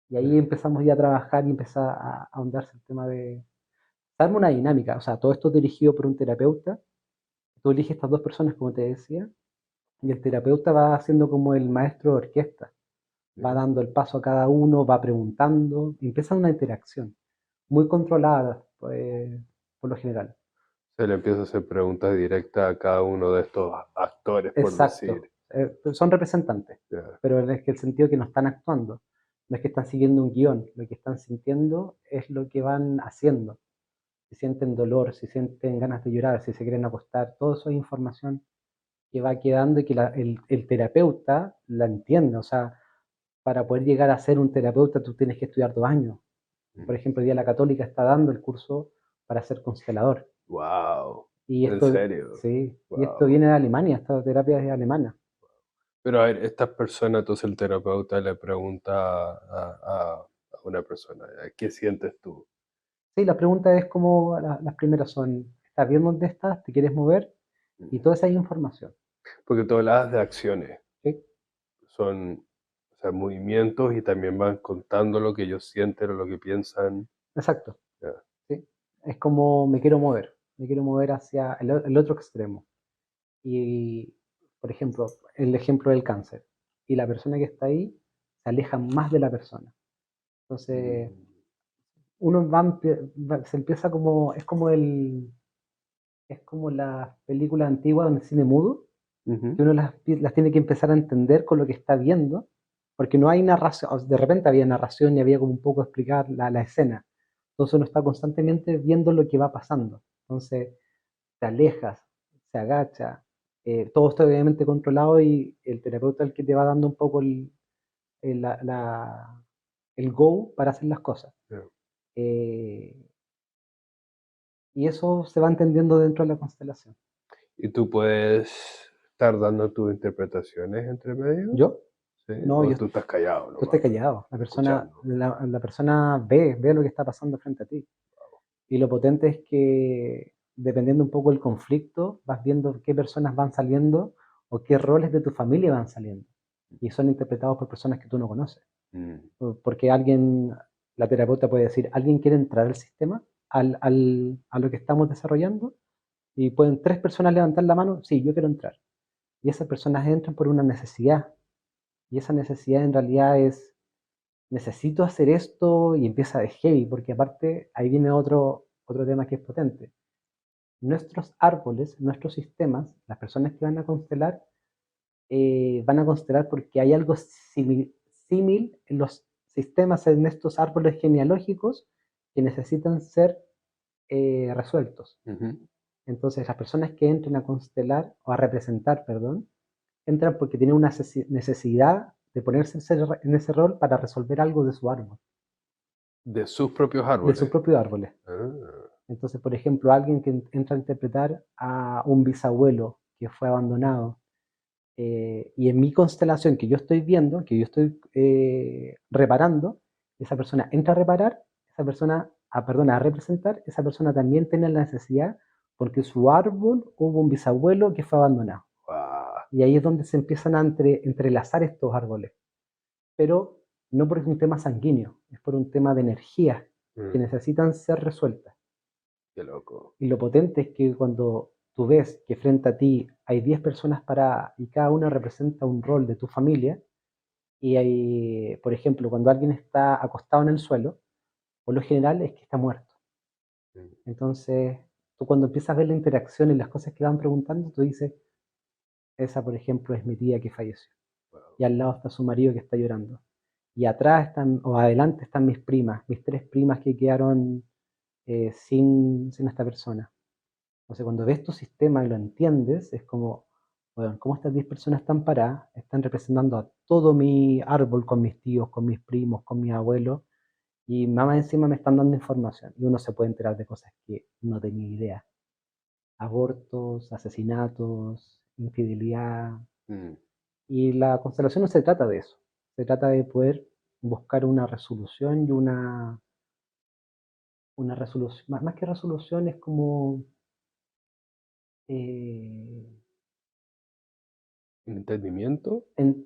Y ahí empezamos ya a trabajar y empieza a ahondarse el tema de darme una dinámica. O sea, todo esto dirigido por un terapeuta. Tú eliges estas dos personas, como te decía, y el terapeuta va haciendo como el maestro de orquesta. Va dando el paso a cada uno, va preguntando, y empieza una interacción muy controlada, pues, por lo general. Se le empieza a hacer preguntas directas a cada uno de estos actores, por Exacto. decir. Son representantes, Ya. pero es que el sentido que no están actuando, no es que están siguiendo un guión, lo que están sintiendo es lo que van haciendo. Si sienten dolor, si sienten ganas de llorar, si se quieren acostar, todo eso es información que va quedando y que el terapeuta la entiende. O sea, para poder llegar a ser un terapeuta tú tienes que estudiar 2 años. Por ejemplo, hoy día la Católica está dando el curso para ser constelador. Wow. Y ¿En esto, serio? sí, y esto Wow. viene de Alemania, esta terapia es de alemana. Pero a ver, estas personas, entonces el terapeuta le pregunta a una persona, ¿qué sientes tú? Sí, la pregunta es como las primeras son, ¿estás bien dónde estás? ¿Te quieres mover? Y Ujú. toda esa información. Porque tú hablabas de acciones, ¿Sí? son, o sea, movimientos y también van contando lo que ellos sienten o lo que piensan. Exacto. Ya. ¿Sí? Es como me quiero mover hacia el otro extremo. Y, por ejemplo, el ejemplo del cáncer. Y la persona que está ahí se aleja más de la persona. Entonces, Mm. uno se empieza como, es como las películas antiguas donde el cine mudo, Ujú. que uno las tiene que empezar a entender con lo que está viendo, porque no hay narración, o sea, de repente había narración y había como un poco explicar la escena. Entonces uno está constantemente viendo lo que va pasando. Entonces te alejas, se agacha, todo está obviamente controlado y el terapeuta es el que te va dando un poco el, la- la- el go para hacer las cosas. Ya. Eh, y eso se va entendiendo dentro de la constelación. ¿Y tú puedes estar dando tus interpretaciones entre medio? Yo, ¿Sí? no, ¿O yo, tú estás callado tú nomás, estás callado. escuchando? La persona ve lo que está pasando frente a ti. Y lo potente es que dependiendo un poco del conflicto, vas viendo qué personas van saliendo o qué roles de tu familia van saliendo. Y son interpretados por personas que tú no conoces. Mm. Porque la terapeuta puede decir, ¿alguien quiere entrar al sistema, a lo que estamos desarrollando? Y pueden 3 personas levantar la mano, sí, yo quiero entrar. Y esas personas entran por una necesidad. Y esa necesidad en realidad es, necesito hacer esto y empieza de heavy, porque aparte ahí viene otro tema que es potente. Nuestros árboles, nuestros sistemas, las personas que van a constelar porque hay algo símil en los sistemas, en estos árboles genealógicos que necesitan ser resueltos. Ujú. Entonces, las personas que entren a constelar, o a representar, perdón, entran porque tienen una necesidad de ponerse en ese rol para resolver algo de su árbol, De sus propios de sus árboles. propios árboles. Ah. Entonces, por ejemplo, alguien que entra a interpretar a un bisabuelo que fue abandonado, y en mi constelación que yo estoy viendo, que yo estoy reparando, esa persona entra a reparar, esa persona, perdona, a representar, esa persona también tiene la necesidad porque su árbol hubo un bisabuelo que fue abandonado. Guau. Y ahí es donde se empiezan a entrelazar estos árboles. Pero no por un tema sanguíneo, es por un tema de energía que Mm. necesitan ser resueltas. Qué loco. Y lo potente es que cuando tú ves que frente a ti hay 10 personas paradas y cada una representa un rol de tu familia, y hay, por ejemplo, cuando alguien está acostado en el suelo, por lo general es que está muerto. Mm. Entonces, tú cuando empiezas a ver la interacción y las cosas que van preguntando, tú dices, esa, por ejemplo, es mi tía que falleció. Wow. Y al lado está su marido que está llorando. Y atrás están, o adelante están mis primas, mis 3 primas que quedaron sin esta persona. Entonces, cuando ves tu sistema y lo entiendes, es como, bueno, cómo estas 10 personas están paradas, están representando a todo mi árbol con mis tíos, con mis primos, con mis abuelos, y mamá encima me están dando información. Y uno se puede enterar de cosas que no tenía idea. Abortos, asesinatos, infidelidad. Mm. Y la constelación no se trata de eso. Se trata de poder buscar una resolución y una resolución, más que resolución, es como, eh, ¿Entendimiento? en-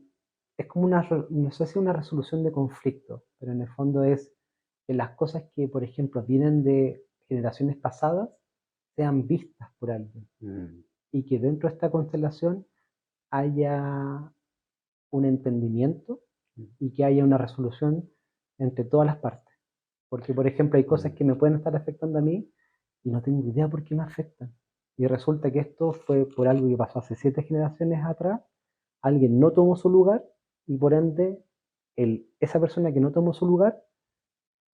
es como no sé si una resolución de conflicto, pero en el fondo es que las cosas que, por ejemplo, vienen de generaciones pasadas sean vistas por alguien Mm, y que dentro de esta constelación haya un entendimiento y que haya una resolución entre todas las partes. Porque, por ejemplo, hay cosas mm, que me pueden estar afectando a mí y no tengo idea por qué me afectan. Y resulta que esto fue por algo que pasó hace 7 generaciones atrás, alguien no tomó su lugar y por ende esa persona que no tomó su lugar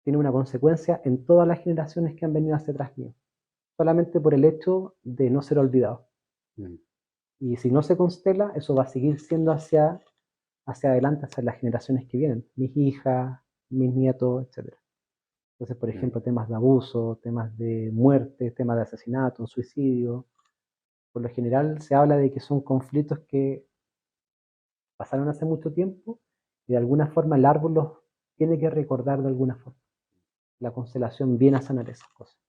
tiene una consecuencia en todas las generaciones que han venido hacia atrás mío, solamente por el hecho de no ser olvidado. mm, Y si no se constela, eso va a seguir siendo hacia adelante, hacia las generaciones que vienen, mis hijas, mis nietos, etcétera. Entonces, por mm. ejemplo, temas de abuso, temas de muerte, temas de asesinato, suicidio, por lo general se habla de que son conflictos que pasaron hace mucho tiempo y de alguna forma el árbol los tiene que recordar de alguna forma. La constelación viene a sanar esas cosas.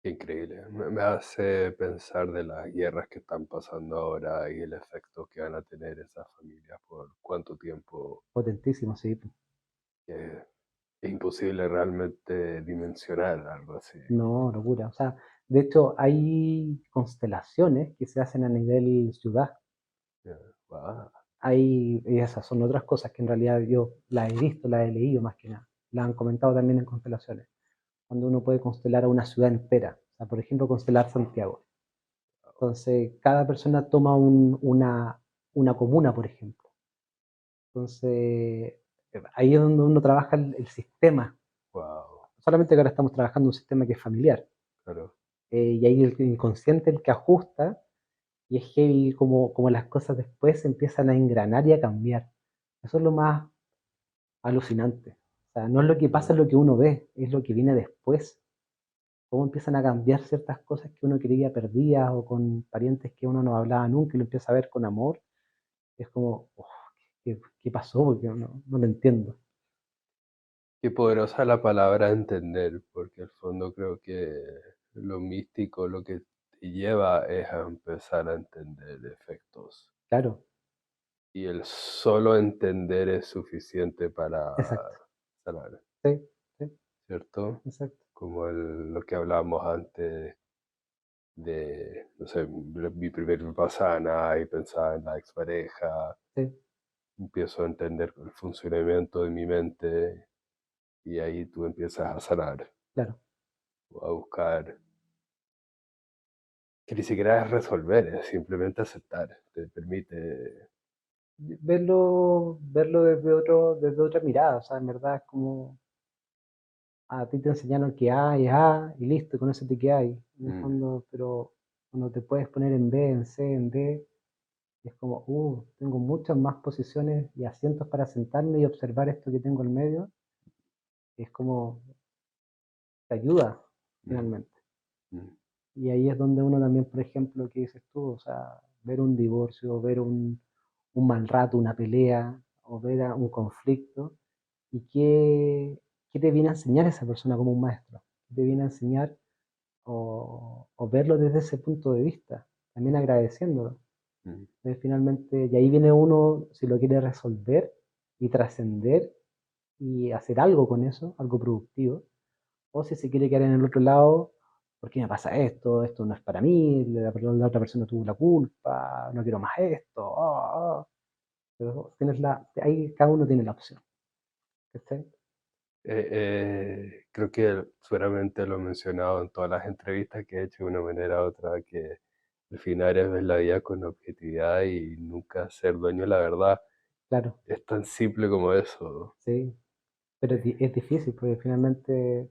Qué increíble. Me hace pensar de las guerras que están pasando ahora y el efecto que van a tener esas familias por cuánto tiempo, Potentísimo, sí. que es imposible realmente dimensionar algo así. No, locura. O sea, de hecho, hay constelaciones que se hacen a nivel ciudad. Ya, guau, Y esas son otras cosas que en realidad yo las he visto, las he leído más que nada. Las han comentado también en constelaciones. Cuando uno puede constelar a una ciudad entera. O sea, por ejemplo, constelar Santiago. Entonces, cada persona toma una comuna, por ejemplo. Entonces, ahí es donde uno trabaja el sistema. wow, Solamente que ahora estamos trabajando un sistema que es familiar. claro. Y ahí el inconsciente el que ajusta y es heavy como las cosas después empiezan a engranar y a cambiar. Eso es lo más alucinante. O sea, no es lo que pasa, Mm. es lo que uno ve, es lo que viene después. Cómo empiezan a cambiar ciertas cosas que uno creía perdidas o con parientes que uno no hablaba nunca y lo empieza a ver con amor. Es como, "Oh, ¿qué pasó? Porque no lo entiendo". Qué poderosa la palabra entender, porque al fondo creo que lo místico, lo que te lleva es a empezar a entender efectos. Claro, Y el solo entender es suficiente para exacto. sanar, Sí, sí, ¿cierto? exacto. Como lo que hablábamos antes de, no sé, mi primer vipassana y pensaba en la expareja, Sí, empiezo a entender el funcionamiento de mi mente y ahí tú empiezas a sanar claro. o a buscar, que ni siquiera es resolver, es simplemente aceptar, te permite... Verlo desde otra mirada. O sea, en verdad es como a ti te enseñaron que A es A y listo, con eso te quedas ahí, en el Mm, fondo, pero cuando te puedes poner en B, en C, en D, es como, tengo muchas más posiciones y asientos para sentarme y observar esto que tengo en medio, es como, te ayuda mm, finalmente. mm, Y ahí es donde uno también, por ejemplo, que dices tú, o sea, ver un divorcio, ver un mal rato, una pelea, o ver un conflicto, y qué te viene a enseñar esa persona como un maestro, qué te viene a enseñar o verlo desde ese punto de vista, también agradeciéndolo. mm, Entonces, finalmente, y ahí viene uno, si lo quiere resolver y trascender y hacer algo con eso, algo productivo, o si se quiere quedar en el otro lado, ¿por qué me pasa esto? Esto no es para mí, la otra persona tuvo la culpa, no quiero más esto. Pero ahí cada uno tiene la opción. ¿Cachai? Creo que seguramente lo he mencionado en todas las entrevistas que he hecho de una manera u otra, que al final es ver la vida con objetividad y nunca ser dueño de la verdad. Claro, Es tan simple como eso. sí, pero es difícil porque finalmente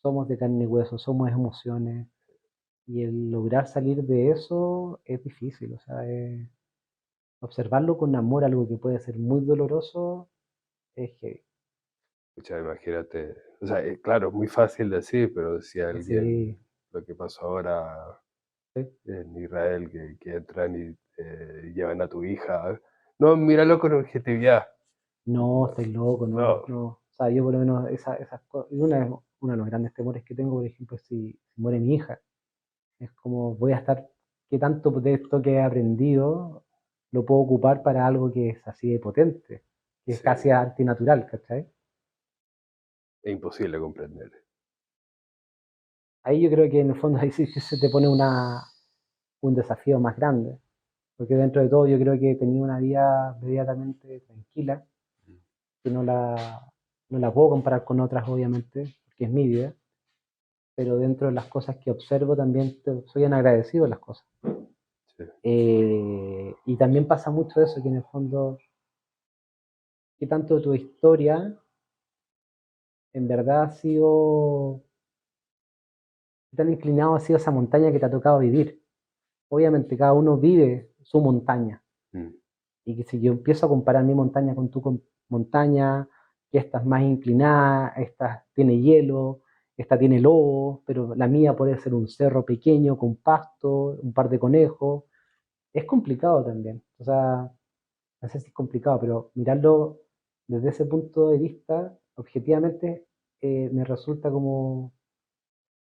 somos de carne y hueso, somos emociones, y el lograr salir de eso es difícil, o sea, observarlo con amor, algo que puede ser muy doloroso, es heavy. Pucha, imagínate, o sea, claro, es muy fácil decir, pero si alguien, Sí, lo que pasó ahora sí, en Israel, que entran y llevan a tu hija, no, míralo con objetividad. No, estáis loco, no, No, no. O sea, yo por lo menos esas cosas, uno de los grandes temores que tengo, por ejemplo, es si muere mi hija. Es como voy a estar, ¿qué tanto de esto que he aprendido lo puedo ocupar para algo que es así de potente? Que es sí, casi antinatural, ¿cachai? es imposible comprender. Ahí yo creo que en el fondo ahí sí se te pone un desafío más grande. Porque dentro de todo yo creo que tenía una vida medianamente tranquila, que no la puedo comparar con otras, obviamente, porque es mi vida, pero dentro de las cosas que observo también soy bien agradecido de las cosas. Sí, Y también pasa mucho eso, que en el fondo, qué tanto de tu historia en verdad ha sido, qué tan inclinado ha sido esa montaña que te ha tocado vivir. Obviamente cada uno vive su montaña, mm, y que si yo empiezo a comparar mi montaña con tu montaña, que esta es más inclinada, esta tiene hielo, esta tiene lobo, pero la mía puede ser un cerro pequeño con pasto, un par de conejos, es complicado también. O sea, no sé si es complicado, pero mirarlo desde ese punto de vista, objetivamente, me resulta como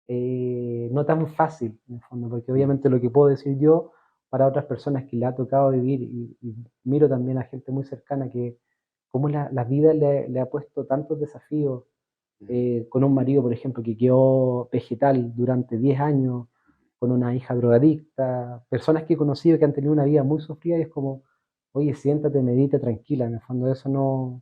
no tan fácil, en el fondo, porque mm, obviamente lo que puedo decir yo para otras personas que le ha tocado vivir, y miro también a gente muy cercana que como la vida le ha puesto tantos desafíos, mm, con un marido, por ejemplo, que quedó vegetal durante 10 años, con una hija drogadicta, personas que he conocido que han tenido una vida muy sufrida y es como, oye, siéntate, medita tranquila, en el fondo eso no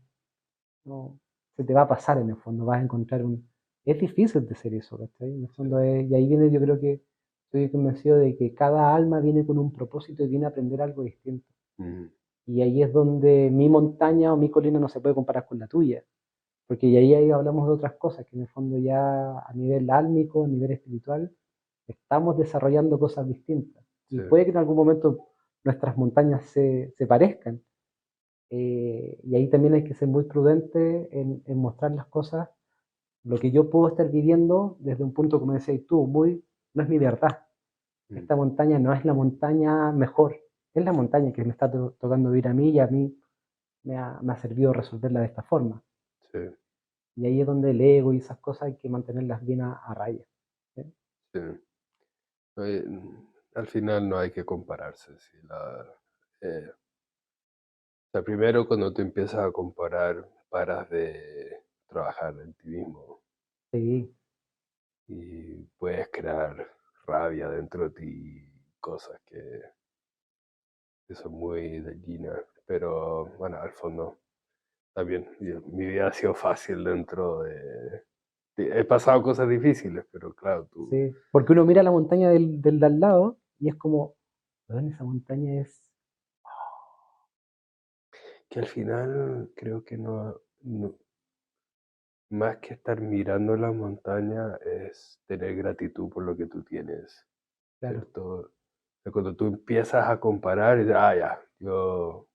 se te va a pasar en el fondo, vas a encontrar un... Es difícil de ser eso, ¿cachai? En el sí, fondo es, y ahí viene, yo creo que estoy convencido de que cada alma viene con un propósito y viene a aprender algo distinto. mm, Y ahí es donde mi montaña o mi colina no se puede comparar con la tuya, porque ahí hablamos de otras cosas, que en el fondo ya a nivel álmico, a nivel espiritual, estamos desarrollando cosas distintas. Y sí, puede que en algún momento nuestras montañas se parezcan, y ahí también hay que ser muy prudente en mostrar las cosas, lo que yo puedo estar viviendo desde un punto, como decías tú, no es mi verdad. mm, Esta montaña no es la montaña mejor, es la montaña que me está tocando vivir a mí y a mí me ha servido resolverla de esta forma. sí, Y ahí es donde el ego y esas cosas hay que mantenerlas bien a raya. ¿Sí? sí. Al final no hay que compararse. Sí, o sea, primero cuando tú empiezas a comparar, paras de trabajar en ti mismo Sí, y puedes crear rabia dentro de ti, cosas que son muy dañinas. Pero bueno, al fondo también mi vida ha sido fácil dentro de... He pasado cosas difíciles, pero claro, tú... sí. Porque uno mira la montaña del de al lado y es como, "Weón, esa montaña es... Que al final creo que más que estar mirando la montaña es tener gratitud por lo que tú tienes, Claro, ¿cierto? O sea, cuando tú empiezas a comparar, y dices, ah, ya, yo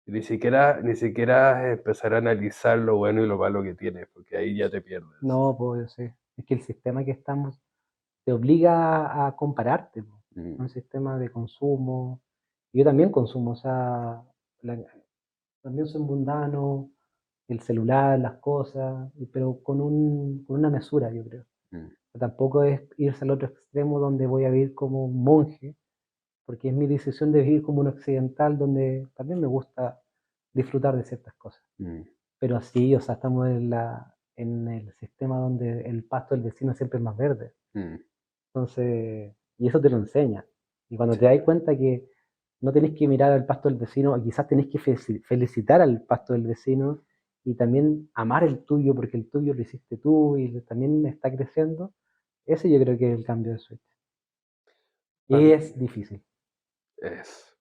ni siquiera empezar a analizar lo bueno y lo malo que tienes, porque ahí ya te pierdes. no, pues sí. Es que el sistema que estamos te obliga a compararte, po. Un Mm, sistema de consumo. Yo también consumo, o sea, la- también soy mundano, el celular, las cosas, pero con una mesura, yo creo. mm, Tampoco es irse al otro extremo donde voy a vivir como un monje, porque es mi decisión de vivir como un occidental donde también me gusta disfrutar de ciertas cosas. mm, Pero así, o sea, estamos en el sistema donde el pasto del vecino siempre es más verde. mm, Entonces, y eso te lo enseña. Y cuando sí, te das cuenta que no tenés que mirar al pasto del vecino, o quizás tenés que felicitar al pasto del vecino y también amar el tuyo porque el tuyo lo hiciste tú y también está creciendo, ese yo creo que es el cambio de switch. para Y es difícil. es.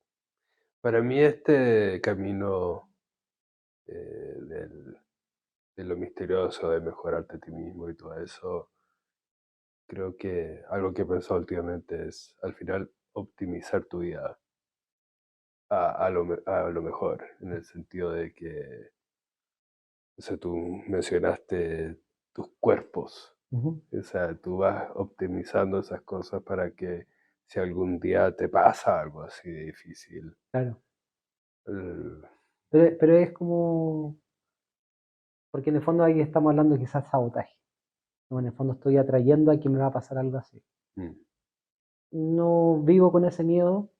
Para mí este camino de lo misterioso, de mejorarte a ti mismo y todo eso, creo que algo que he pensado últimamente es al final optimizar tu vida a lo mejor, en el sentido de que, o sea, tú mencionaste tus cuerpos, Ujú, o sea, tú vas optimizando esas cosas para que si algún día te pasa algo así de difícil, claro. Pero es como, porque en el fondo ahí estamos hablando quizás sabotaje. ¿No? En el fondo estoy atrayendo a que me va a pasar algo así. Mm, No vivo con ese miedo,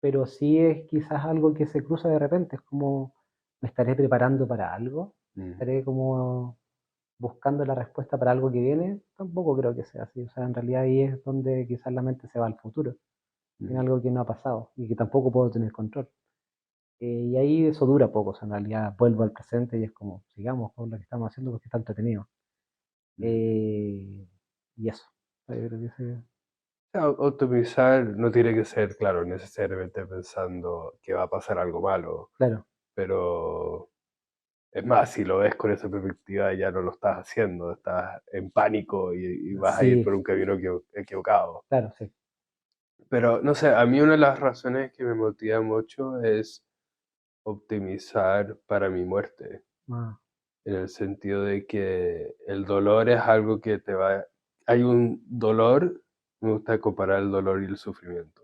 pero sí es quizás algo que se cruza de repente. Es como, ¿me estaré preparando para algo? mm, ¿Estaré como buscando la respuesta para algo que viene? Tampoco creo que sea así. O sea, en realidad ahí es donde quizás la mente se va al futuro, en mm. algo que no ha pasado y que tampoco puedo tener control. Y ahí eso dura poco. O sea, en realidad vuelvo al presente y es como, sigamos con lo que estamos haciendo porque está entretenido. Mm. Eh, y eso. Yo creo que Optimizar no tiene que ser, claro, necesariamente pensando que va a pasar algo malo, claro, pero es más, si lo ves con esa perspectiva ya no lo estás haciendo, estás en pánico y vas a ir sí, por un camino equivocado. claro, sí. Pero no sé, a mí una de las razones que me motiva mucho es optimizar para mi muerte, Ah, en el sentido de que el dolor es algo que te va... Hay un dolor, me gusta comparar el dolor y el sufrimiento.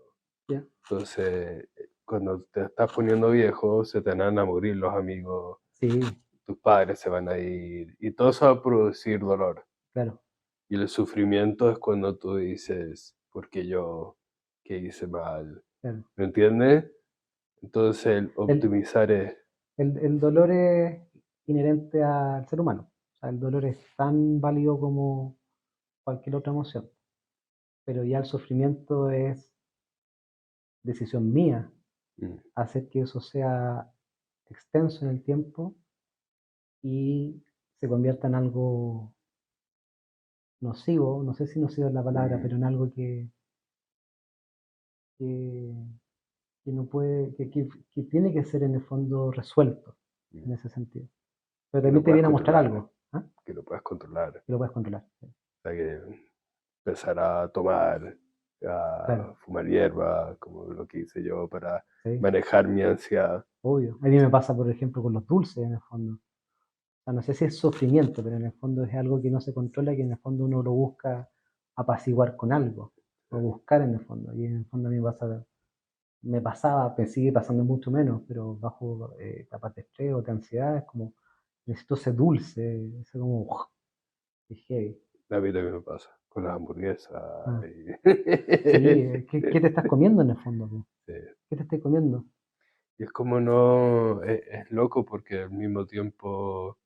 ya. Entonces, cuando te estás poniendo viejo, se te van a morir los amigos, Sí, tus padres se van a ir, y todo eso va a producir dolor. claro. Y el sufrimiento es cuando tú dices, porque yo, ¿qué hice mal? Claro. ¿Me entiendes? Entonces, el El, optimizar es... el dolor es inherente al ser humano. O sea, el dolor es tan válido como cualquier otra emoción. Pero ya el sufrimiento es decisión mía. mm, Hacer que eso sea extenso en el tiempo y se convierta en algo nocivo. No sé si nocivo es la palabra, mm, pero en algo que, que no puede, que tiene que ser en el fondo resuelto mm, en ese sentido. Pero que también no te puedas viene a mostrar controlar, algo, ¿ah? que no puedas controlar. Que lo puedes controlar. O sea, que empezar a tomar, Claro, a fumar hierba, como lo que hice yo para sí, manejar mi ansiedad. obvio. A mí me pasa, por ejemplo, con los dulces en el fondo. O sea, no sé si es sufrimiento, pero en el fondo es algo que no se controla, que en el fondo uno lo busca apaciguar con algo, o buscar en el fondo. Y en el fondo a mí me pasaba, me sigue pasando mucho menos, pero bajo etapas de estrés o de ansiedad, es como, necesito ese dulce, ese como, es heavy. A mí también me pasa con las hamburguesas. Ah, y- sí, ¿qué te estás comiendo en el fondo? Po? Sí. ¿Qué te estás comiendo? Y es como no, es loco porque al mismo tiempo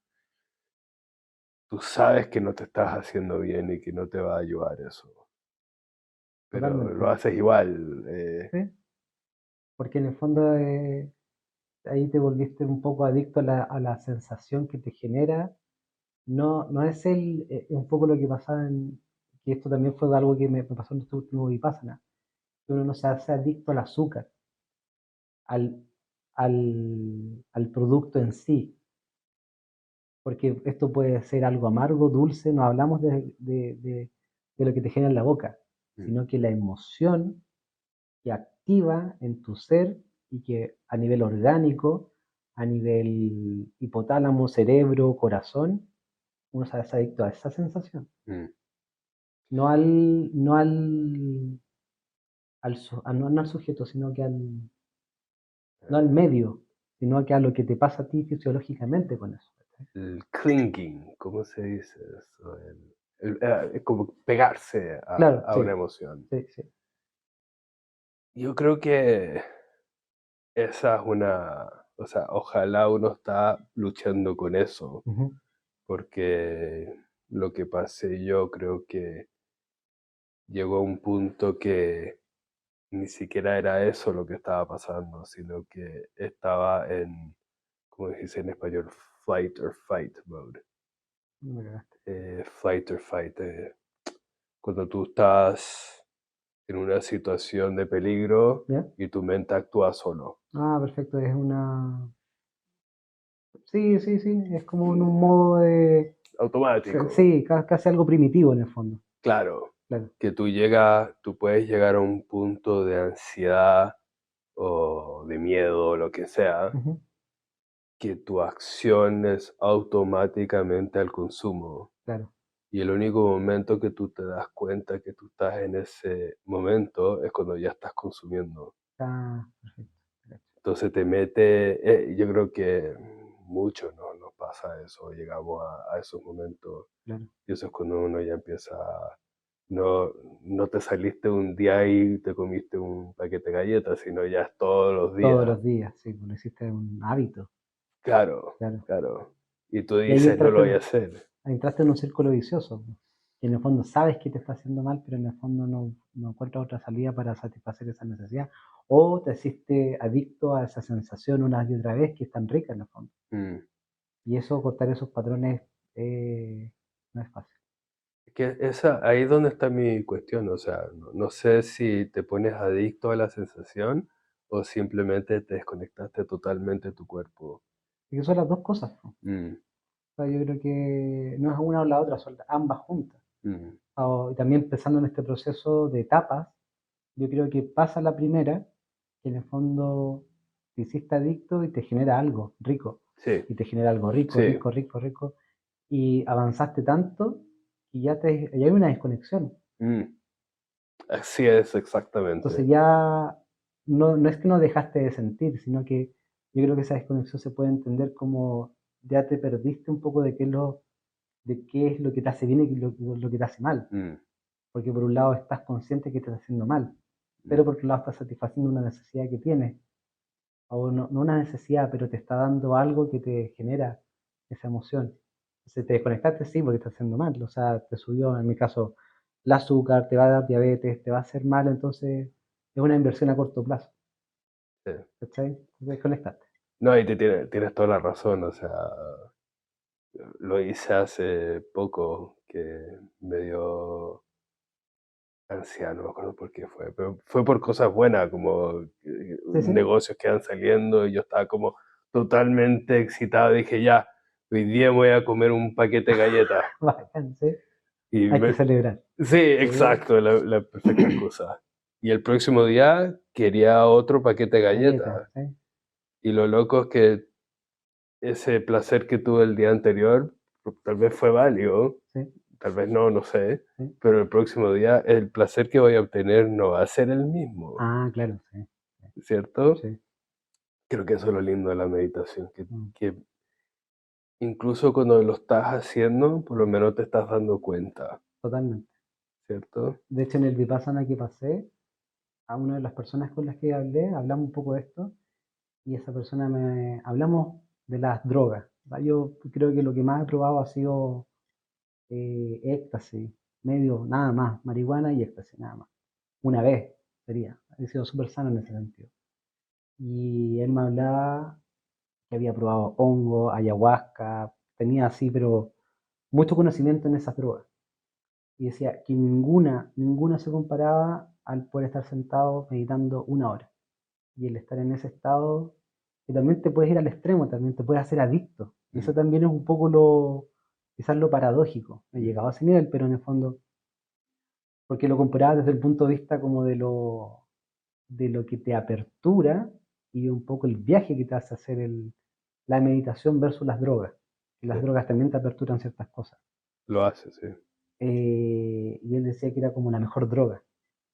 tú sabes que no te estás haciendo bien y que no te va a ayudar eso, pero lo Totalmente. haces igual. ¿Sí? Porque en el fondo ahí te volviste un poco adicto a la sensación que te genera. No, no es un poco lo que pasaba que esto también fue algo que me pasó en este último Vipassana, que uno no se hace adicto al azúcar, al, al producto en sí, porque esto puede ser algo amargo, dulce, no hablamos de lo que te genera en la boca, Mm, sino que la emoción que activa en tu ser y que a nivel orgánico, a nivel hipotálamo, cerebro, corazón, uno se hace adicto a esa sensación. mm. No al, no al, no al sujeto, sino que no al medio, sino que a lo que te pasa a ti fisiológicamente con eso. El clinging, ¿cómo se dice eso? Es como pegarse Claro, a sí, una emoción. sí, sí. Yo creo que esa es una, o sea, ojalá uno está luchando con eso, Ujú, porque lo que pasé yo creo que llegó a un punto que ni siquiera era eso lo que estaba pasando, sino que estaba en, como se dice en español, flight or fight mode. me cagaste. Flight or fight, cuando tú estás en una situación de peligro ¿Ya? y tu mente actúa solo. Ah, perfecto, es una... Sí, sí, sí, es como en un modo de... Automático, Sí, casi algo primitivo en el fondo. claro, Claro. que tú puedes llegar a un punto de ansiedad o de miedo o lo que sea, Ujú, que tu acción es automáticamente al consumo. claro. Y el único momento que tú te das cuenta que tú estás en ese momento es cuando ya estás consumiendo. Ah, perfecto. Entonces te mete, yo creo que muchos nos pasa eso, llegamos a esos momentos, claro. y eso es cuando uno ya empieza, no, no te saliste un día y te comiste un paquete de galletas, sino ya es todos los Todos días. los días, sí, pues lo hiciste un hábito, Claro, claro. claro. Y tú Y ahí dices, no lo voy a hacer. entraste en un círculo vicioso, pues, que en el fondo sabes que te está haciendo mal, pero en el fondo no encuentras otra salida para satisfacer esa necesidad. O te hiciste adicto a esa sensación una y otra vez que es tan rica en el fondo. Mm. Y eso, cortar esos patrones, no es fácil. Que ahí es donde está mi cuestión, o sea, no sé si te pones adicto a la sensación o simplemente te desconectaste totalmente de tu cuerpo. Y que son las dos cosas, pues. Mm, O sea, yo creo que no es una o la otra, son ambas juntas. mm, Y también pensando en este proceso de etapas, yo creo que pasa la primera, que en el fondo te hiciste adicto y te genera algo rico, sí, y te genera algo rico, sí, rico, rico, rico, y avanzaste tanto y ya hay una desconexión. mm, así es exactamente. Entonces ya no es que no dejaste de sentir, sino que yo creo que esa desconexión se puede entender como ya te perdiste un poco de qué es lo que te hace bien y lo que te hace mal. Mm, Porque por un lado estás consciente que estás haciendo mal, pero mm, por otro lado estás satisfaciendo una necesidad que tienes, o no una necesidad, pero te está dando algo que te genera esa emoción. Entonces te desconectaste, sí, porque estás haciendo mal, o sea, te subió, en mi caso, el azúcar, te va a dar diabetes, te va a hacer mal, entonces es una inversión a corto plazo, sí. ¿cachai? Te desconectaste. No, y tienes toda la razón, o sea, lo hice hace poco que me dio ansiedad, no me acuerdo por qué fue, pero fue por cosas buenas, como Sí, sí, negocios que iban saliendo y yo estaba como totalmente excitado. Dije, ya, hoy día me voy a comer un paquete de galletas. bacán, sí, Y hay que celebrar. sí, Sí, exacto, la perfecta excusa. Y el próximo día quería otro paquete de galletas, galletas. sí, Y lo loco es que ese placer que tuve el día anterior, tal vez fue válido, sí, tal vez no, no sé, sí. pero el próximo día el placer que voy a obtener no va a ser el mismo, Ah, claro, sí, ¿cierto? sí, Creo que eso es lo lindo de la meditación, mm, que incluso cuando lo estás haciendo, por lo menos te estás dando cuenta, totalmente. ¿cierto? De hecho, en el Vipassana que pasé, a una de las personas con las que hablé, hablamos un poco de esto, y esa persona hablamos de las drogas. O sea, yo creo que lo que más he probado ha sido éxtasis, medio, nada más, marihuana y éxtasis, nada más. Una vez sería, he sido súper sano en ese sentido. Y él me hablaba que había probado hongo, ayahuasca, tenía así, pero mucho conocimiento en esas drogas. Y decía que ninguna se comparaba al poder estar sentado meditando una hora. Y el estar en ese estado, que también te puedes ir al extremo, también te puedes hacer adicto. Y eso Mm, también es un poco quizás lo paradójico. No he mm, llegado a ese nivel, pero en el fondo, porque lo comparaba desde el punto de vista como de lo que te apertura y un poco el viaje que te hace hacer la meditación versus las drogas. Y sí, las drogas también te aperturan ciertas cosas. lo hace, sí. Y él decía que era como la mejor droga.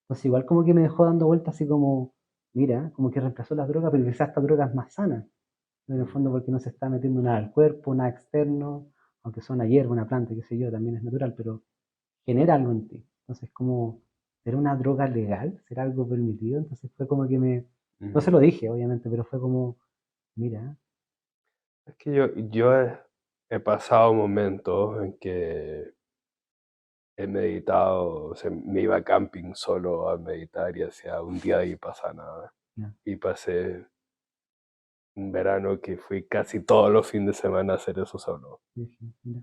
Entonces igual como que me dejó dando vueltas así como, mira, como que reemplazó las drogas, pero quizás esta droga es más sana. En el Mm, fondo porque no se está metiendo nada al cuerpo, nada externo, aunque sea una hierba, una planta, qué sé yo, también es natural, pero genera algo en ti. Entonces como, ¿será una droga legal? ¿Será algo permitido? Entonces fue como que no se mm. lo dije, obviamente, pero fue como, mira, Es que yo he pasado momentos en que he meditado, o sea, me iba a camping solo a meditar y hacía un día de vipassana. ya, Y pasé un verano que fui casi todos los fines de semana a hacer eso solo. dije, mira,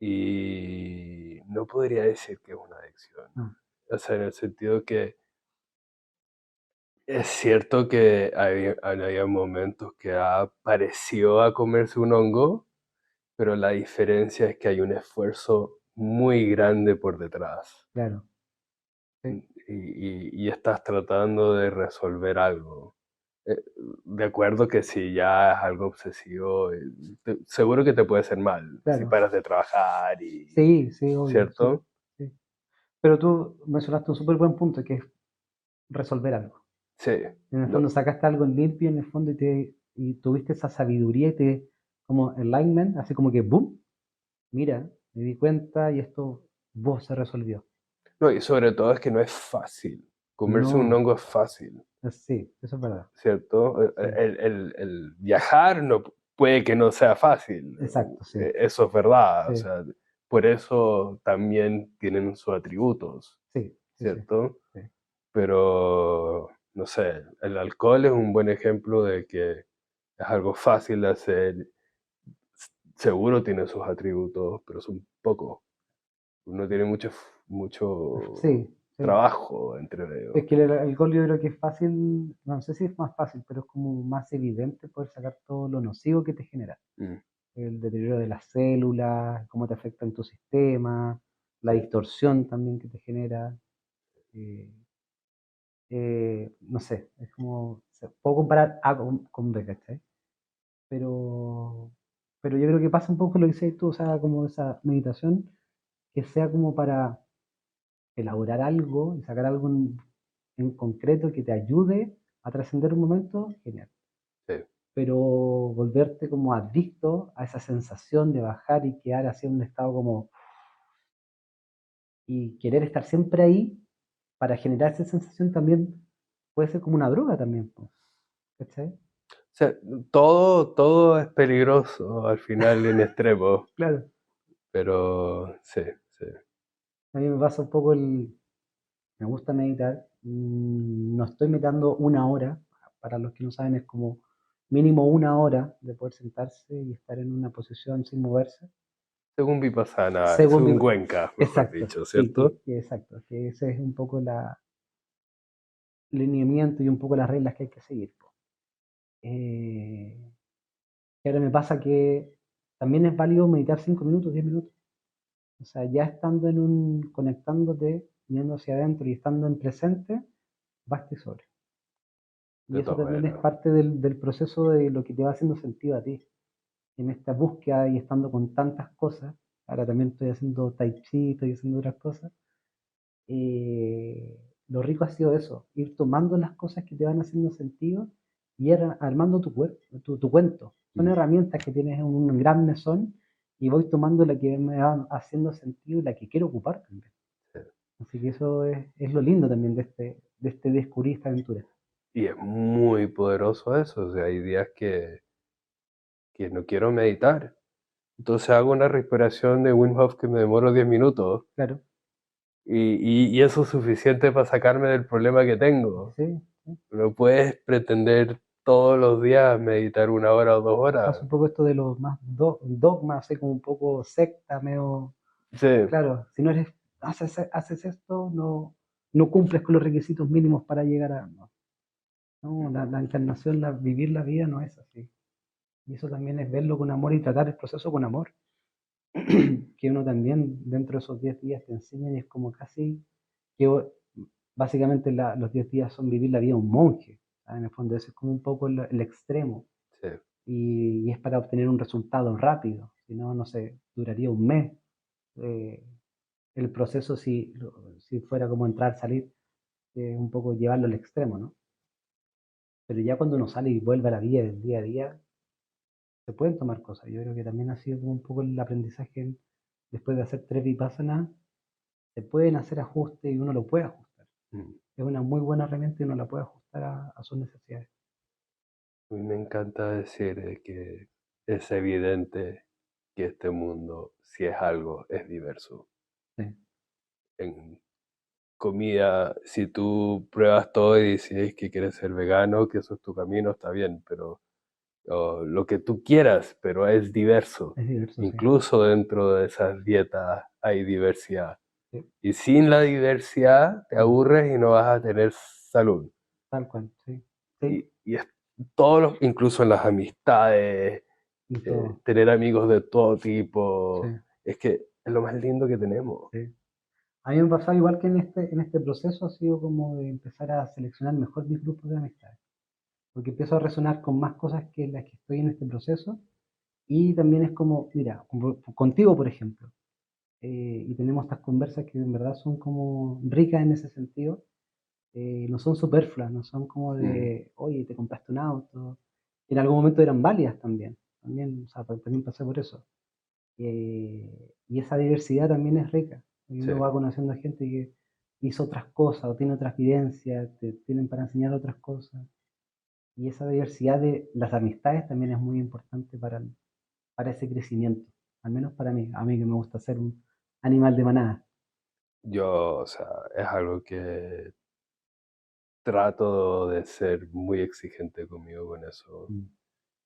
Y no podría decir que es una adicción. ah, O sea, en el sentido que es cierto que había momentos que ha parecido a comerse un hongo, pero la diferencia es que hay un esfuerzo muy grande por detrás. claro, sí, Y estás tratando de resolver algo. Eh, de acuerdo que si ya es algo obsesivo, seguro que te puede hacer mal si claro, paras de trabajar y, sí, sí, obvio, sí, ¿cierto? sí. Pero tú mencionaste un súper buen punto, que es resolver algo. Sí, En el no, fondo sacaste algo limpio en el fondo y tuviste esa sabiduría y como enlightenment, así como que boom, mira, me di cuenta y esto vos se resolvió. no, y sobre todo es que no es fácil. Comerse un No, hongo es fácil, sí, eso es verdad. ¿cierto? Sí, El viajar no, puede que no sea fácil, exacto, sí, eso es verdad, o sí, sea, por eso también tienen sus atributos, sí, sí, sí, ¿cierto? sí, Pero, no sé, el alcohol es un buen ejemplo de que es algo fácil de hacer, seguro tiene sus atributos, pero son pocos. Uno tiene mucho sí, sí. trabajo entre Es medio. que el alcohol yo creo que es fácil, no sé si es más fácil, pero es como más evidente poder sacar todo lo nocivo que te genera. Mm, El deterioro de las células, cómo te afecta en tu sistema, la sí, distorsión también que te genera. eh, no sé, es como, puedo comparar A con B, ¿cachai? Pero, pero yo creo que pasa un poco lo que dices tú, o sea, como esa meditación que sea como para elaborar algo y sacar algo en concreto que te ayude a trascender un momento, genial. sí. Pero volverte como adicto a esa sensación de bajar y quedar así en un estado como, y querer estar siempre ahí para generar esa sensación también puede ser como una droga también, po, ¿cachai? O sea, todo es peligroso al final en extremo, Claro. pero sí, sí. A mí me pasa un poco me gusta meditar, no estoy meditando una hora, para los que no saben es como mínimo una hora de poder sentarse y estar en una posición sin moverse. Según Vipassana, Según según Cuenca, mejor exacto, dicho, sí, ¿cierto? exacto, que ese es un poco el lineamiento y un poco las reglas que hay que seguir, po. Eh, y ahora me pasa que también es válido meditar 5 minutos, 10 minutos. O sea, ya estando conectándote, yendo hacia adentro y estando en presente, basta y sobre. Y De eso todas también es maneras. parte del proceso de lo que te va haciendo sentido a ti. En esta búsqueda y estando con tantas cosas, ahora también estoy haciendo tai chi, estoy haciendo otras cosas, lo rico ha sido eso, ir tomando las cosas que te van haciendo sentido y ir armando tu cuento. Son Mm, herramientas que tienes en un gran mesón y voy tomando la que me va haciendo sentido y la que quiero ocupar también. sí. Así que eso es lo lindo también de este descubrir esta aventura. Y es muy poderoso eso, o sea, hay días que no quiero meditar. Entonces hago una respiración de Wim Hof que me demoro 10 minutos Claro, y eso es suficiente para sacarme del problema que tengo. sí, sí. No puedes pretender todos los días meditar 1 hora o 2 horas. Pasa un poco esto de los más dogmas, así como un poco secta, medio, Sí, claro, si no haces esto, no cumples con los requisitos mínimos para llegar a... No, no, la encarnación, vivir la vida no es así. Y eso también es verlo con amor y tratar el proceso con amor. Que uno también dentro de esos 10 días te enseña y es como casi que básicamente los 10 días son vivir la vida de un monje. ¿Sabes? En el fondo ese es como un poco el extremo sí. y es para obtener un resultado rápido. Si no, no sé, duraría un mes. eh, el proceso si fuera como entrar, salir, un poco llevarlo al extremo, ¿no? Pero ya cuando uno sale y vuelve a la vida del día a día, se pueden tomar cosas. Yo creo que también ha sido como un poco el aprendizaje después de hacer tres vipassanas, se pueden hacer ajustes y uno lo puede ajustar. Mm. Es una muy buena herramienta y uno la puede ajustar a sus necesidades. A mí me encanta decir de que es evidente que este mundo, si es algo, es diverso. Sí, En comida, si tú pruebas todo y decides que quieres ser vegano, que eso es tu camino, está bien, pero o lo que tú quieras, pero es diverso. es diverso, sí. Incluso dentro de esas dietas hay diversidad. Sí, Y sin la diversidad te no, aburres y no vas a tener salud. tal cual, sí. Sí, Y es todos los, incluso en las amistades, y todo. tener amigos de todo Sí, tipo, es que es lo más lindo que tenemos. sí. A mí me pasaba igual que en este proceso, ha sido como de empezar a seleccionar mejor mis grupos de amistades, porque empiezo a resonar con más cosas que las que estoy en este proceso, y también es como, mira, contigo, por ejemplo, y tenemos estas conversas que en verdad son como ricas en ese sentido, no son superfluas, no son como Mm, de, oye, te compraste un auto. En algún momento eran válidas también, o sea, también pasé por eso. Y esa diversidad también es rica. Y sí. uno va conociendo gente que hizo otras cosas o tiene otras vivencias, te tienen para enseñar otras cosas. Y esa diversidad de las amistades también es muy importante para ese crecimiento, al menos para mí, a mí que me gusta ser un animal de manada. Yo, o sea, es algo que trato de ser muy exigente conmigo con eso, Mm,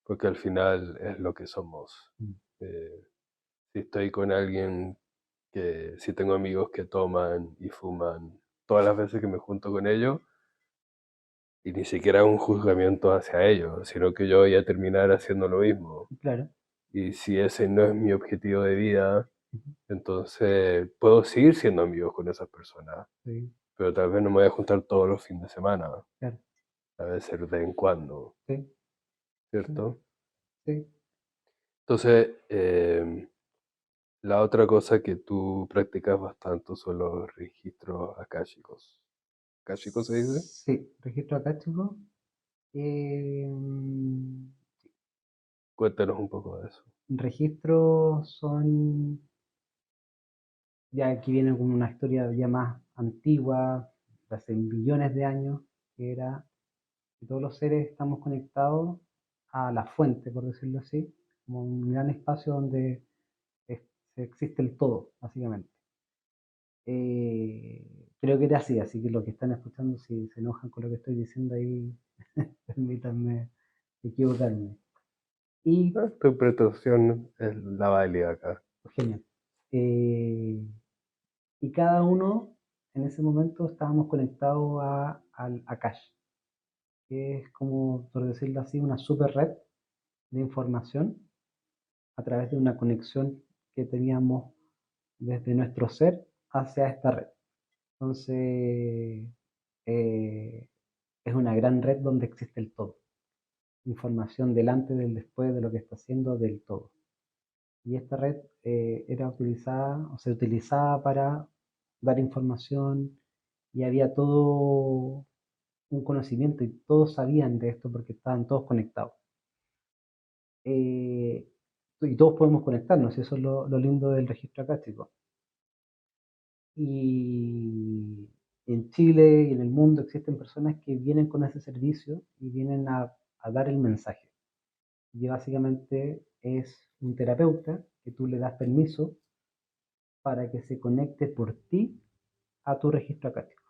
porque al final es lo que somos. mm, Eh, si estoy con alguien si tengo amigos que toman y fuman todas las veces que me junto con ellos, y ni siquiera es un juzgamiento hacia ellos, sino que yo voy a terminar haciendo lo mismo. claro. Y si ese no es mi objetivo de vida, Ujú, entonces puedo seguir siendo amigos con esas personas, sí, pero tal vez no me voy a juntar todos los fines de semana, claro. a veces de vez en cuando, Sí, sí, ¿cierto? sí. Entonces, la otra cosa que tú practicas bastante son los registros akáshicos. ¿Akáshicos se dice? Sí, registro acá, chicos. Eh, Cuéntanos un poco de eso. registros son, ya aquí viene como una historia ya más antigua, de hace billones de años, que era que todos los seres estamos conectados a la fuente, por decirlo así, como un gran espacio donde es- existe el todo, básicamente. Creo que era así, así que los que están escuchando, si se enojan con lo que estoy diciendo ahí, permítanme equivocarme. Y, Tu interpretación es la válida acá. genial. Eh, y cada uno, en ese momento, estábamos conectados al Akash, que es como, por decirlo así, una super red de información a través de una conexión que teníamos desde nuestro ser hacia esta red. Entonces, eh, es una gran red donde existe el todo. Información delante, del después, de lo que está haciendo, del todo. Y esta red era utilizada o se utilizaba para dar información y había todo un conocimiento y todos sabían de esto porque estaban todos conectados. Eh, y todos podemos conectarnos, y eso es lo lindo del registro acástico. Y en Chile y en el mundo existen personas que vienen con ese servicio y vienen a dar el mensaje. Y básicamente es un terapeuta que tú le das permiso para que se conecte por ti a tu registro acástico.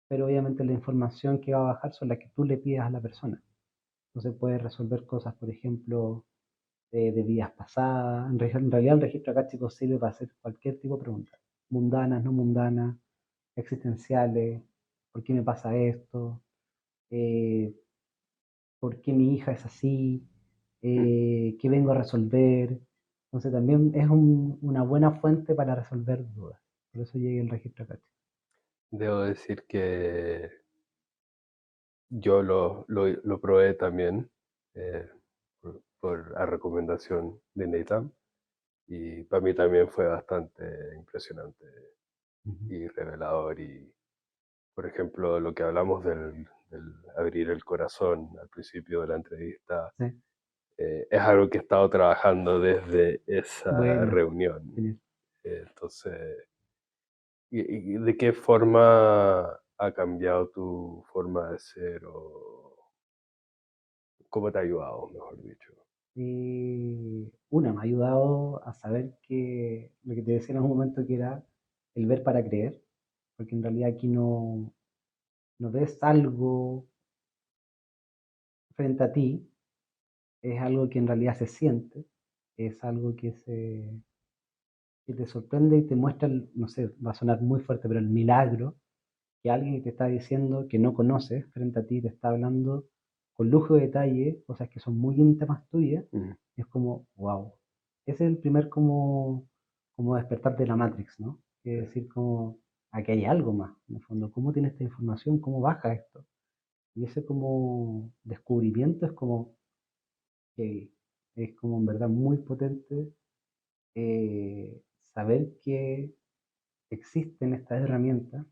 Pero obviamente la información que va a bajar son las que tú le pidas a la persona. Entonces puedes resolver cosas, por ejemplo, de vidas pasadas. En realidad el registro acástico sirve para hacer cualquier tipo de pregunta. Mundanas, no mundanas, existenciales, ¿por qué me pasa esto? Eh, ¿Por qué mi hija es así? ¿Qué vengo a resolver? Entonces también es una buena fuente para resolver dudas. Por eso llegué al registro acástico. Debo decir que yo lo probé también a recomendación de Nathan y para mí también fue bastante impresionante Uh -huh. y revelador y, por ejemplo, lo que hablamos del abrir el corazón al principio de la entrevista, Sí, es algo que he estado trabajando desde esa buena, reunión. genial. Entonces, y de qué forma ha cambiado tu forma de ser o cómo te ha ayudado, mejor dicho? Una, me ha ayudado a saber que lo que te decía en un momento que era el ver para creer, porque en realidad aquí no ves algo frente a ti, es algo que en realidad se siente, es algo que te sorprende y te muestra, no sé, va a sonar muy fuerte, pero el milagro que alguien que te está diciendo que no conoces frente a ti te está hablando con lujo de detalle, cosas que son muy íntimas tuyas, Mm, es como, wow. Ese es el primer como despertar de la Matrix, ¿no? Es sí. decir, como, aquí hay algo más, en el fondo, ¿cómo tiene esta información? ¿Cómo baja esto? Y ese como descubrimiento es como, que es como en verdad muy potente saber que existen estas herramientas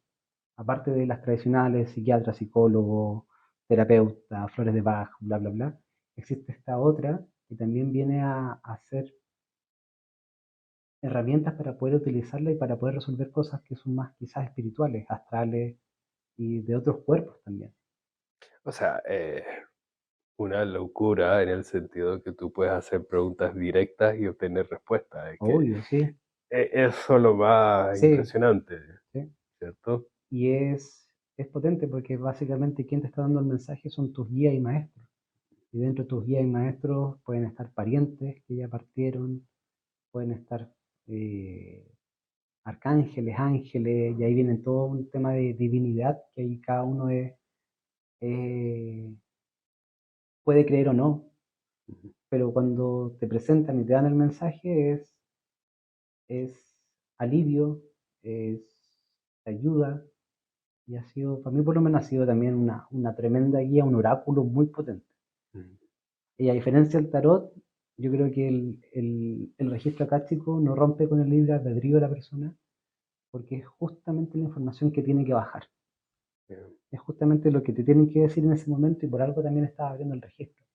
aparte de las tradicionales, psiquiatra, psicólogo, terapeuta, flores de Bach, bla, bla, bla, existe esta otra que también viene a ser herramientas para poder utilizarla y para poder resolver cosas que son más quizás espirituales, astrales y de otros cuerpos también. O sea, una locura en el sentido que tú puedes hacer preguntas directas y obtener respuestas. Es que Obvio, sí, eso es lo más sí, impresionante, sí. ¿cierto? Y es potente porque básicamente quien te está dando el mensaje son tus guías y maestros. Y dentro de tus guías y maestros pueden estar parientes que ya partieron, pueden estar eh, arcángeles, ángeles, y ahí viene todo un tema de divinidad, que ahí cada uno eh, puede creer o no, Ujú. pero cuando te presentan y te dan el mensaje es alivio, es ayuda, y ha sido, para mí por lo menos ha sido también una tremenda guía, un oráculo muy potente. Mm. Y a diferencia del tarot, yo creo que el registro acástico no rompe con el libre albedrío de la persona, porque es justamente la información que tiene que bajar. Bien. Es justamente lo que te tienen que decir en ese momento y por algo también estás abriendo el registro.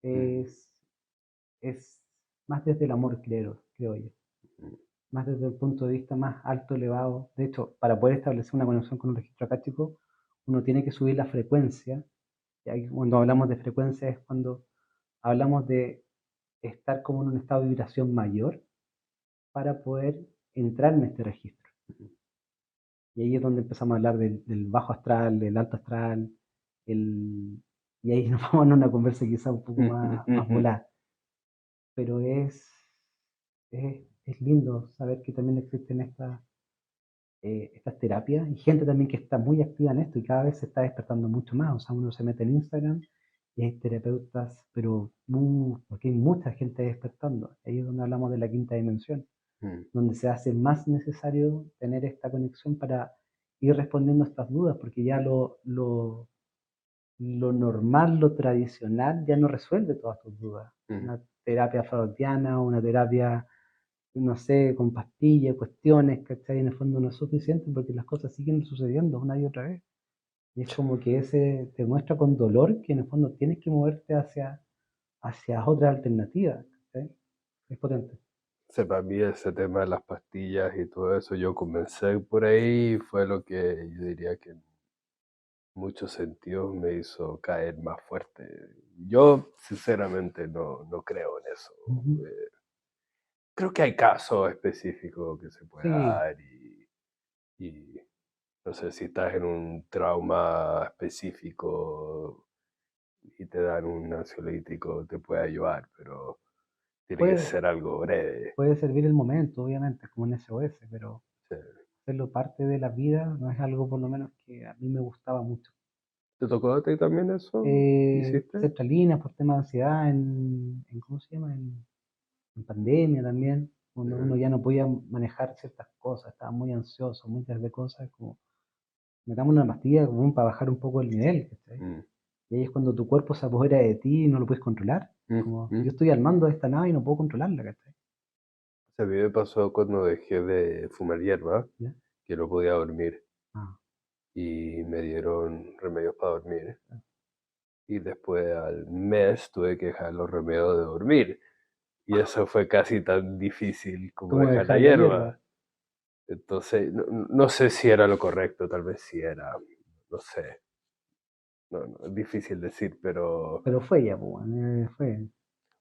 Mm, Es, es más desde el amor, creo yo. mm, Más desde el punto de vista más alto, elevado. De hecho, para poder establecer una conexión con un registro acástico, uno tiene que subir la frecuencia. Y ahí cuando hablamos de frecuencia es cuando hablamos de estar como en un estado de vibración mayor para poder entrar en este registro. mm, Y ahí es donde empezamos a hablar del bajo astral, del alto astral, el, y ahí nos vamos a una conversa quizá un poco mm, mm, más mm, volada. Pero es lindo saber que también existen estas terapias y gente también que está muy activa en esto y cada vez se está despertando mucho más. O sea, uno se mete en Instagram y hay terapeutas, pero porque hay mucha gente despertando. Ahí es donde hablamos de la quinta dimensión, mm, donde se hace más necesario tener esta conexión para ir respondiendo a estas dudas, porque ya lo normal, lo tradicional, ya no resuelve todas tus dudas. mm. Una terapia freudiana, una terapia, no sé, con pastillas, cuestiones, ¿cachai? En el fondo no es suficiente porque las cosas siguen sucediendo una y otra vez. Y es como que ese te muestra con dolor que en el fondo tienes que moverte hacia otras alternativas, ¿cachai? Es potente. Para mí ese tema de las pastillas y todo eso, yo comencé por ahí y fue lo que yo diría que en muchos sentidos me hizo caer más fuerte. Yo sinceramente no creo en eso. Ujú. Eh, Creo que hay casos específicos que se puede Sí, dar y no sé si estás en un trauma específico y te dan un ansiolítico, te puede ayudar, pero tiene que puede, ser algo breve. puede servir el momento, obviamente, como un SOS, pero Sí. hacerlo parte de la vida no es algo por lo menos que a mí me gustaba mucho. ¿Te tocó a ti también eso? ¿Hiciste? Sertralina por temas de ansiedad ¿cómo se llama? En pandemia también, cuando uno Mm, ya no podía manejar ciertas cosas, estaba muy ansioso, muchas de cosas, como metamos una pastilla como para bajar un poco el nivel, ¿cachai? mm, Y ahí es cuando tu cuerpo se apodera de ti y no lo puedes controlar. mm, Como mm. yo estoy al mando de esta nave y no puedo controlarla, ¿cachai? A mí me pasó cuando dejé de fumar hierba, ¿Ya? que no podía dormir Ah, y me dieron remedios para dormir. Y después al mes tuve que dejar los remedios de dormir. Y eso fue casi tan difícil como ¿cómo dejar la dejar la hierba? hierba. Entonces, no sé si era lo correcto, tal vez sí era, no sé, es difícil decir, pero... Pero fue ya, pues, fue.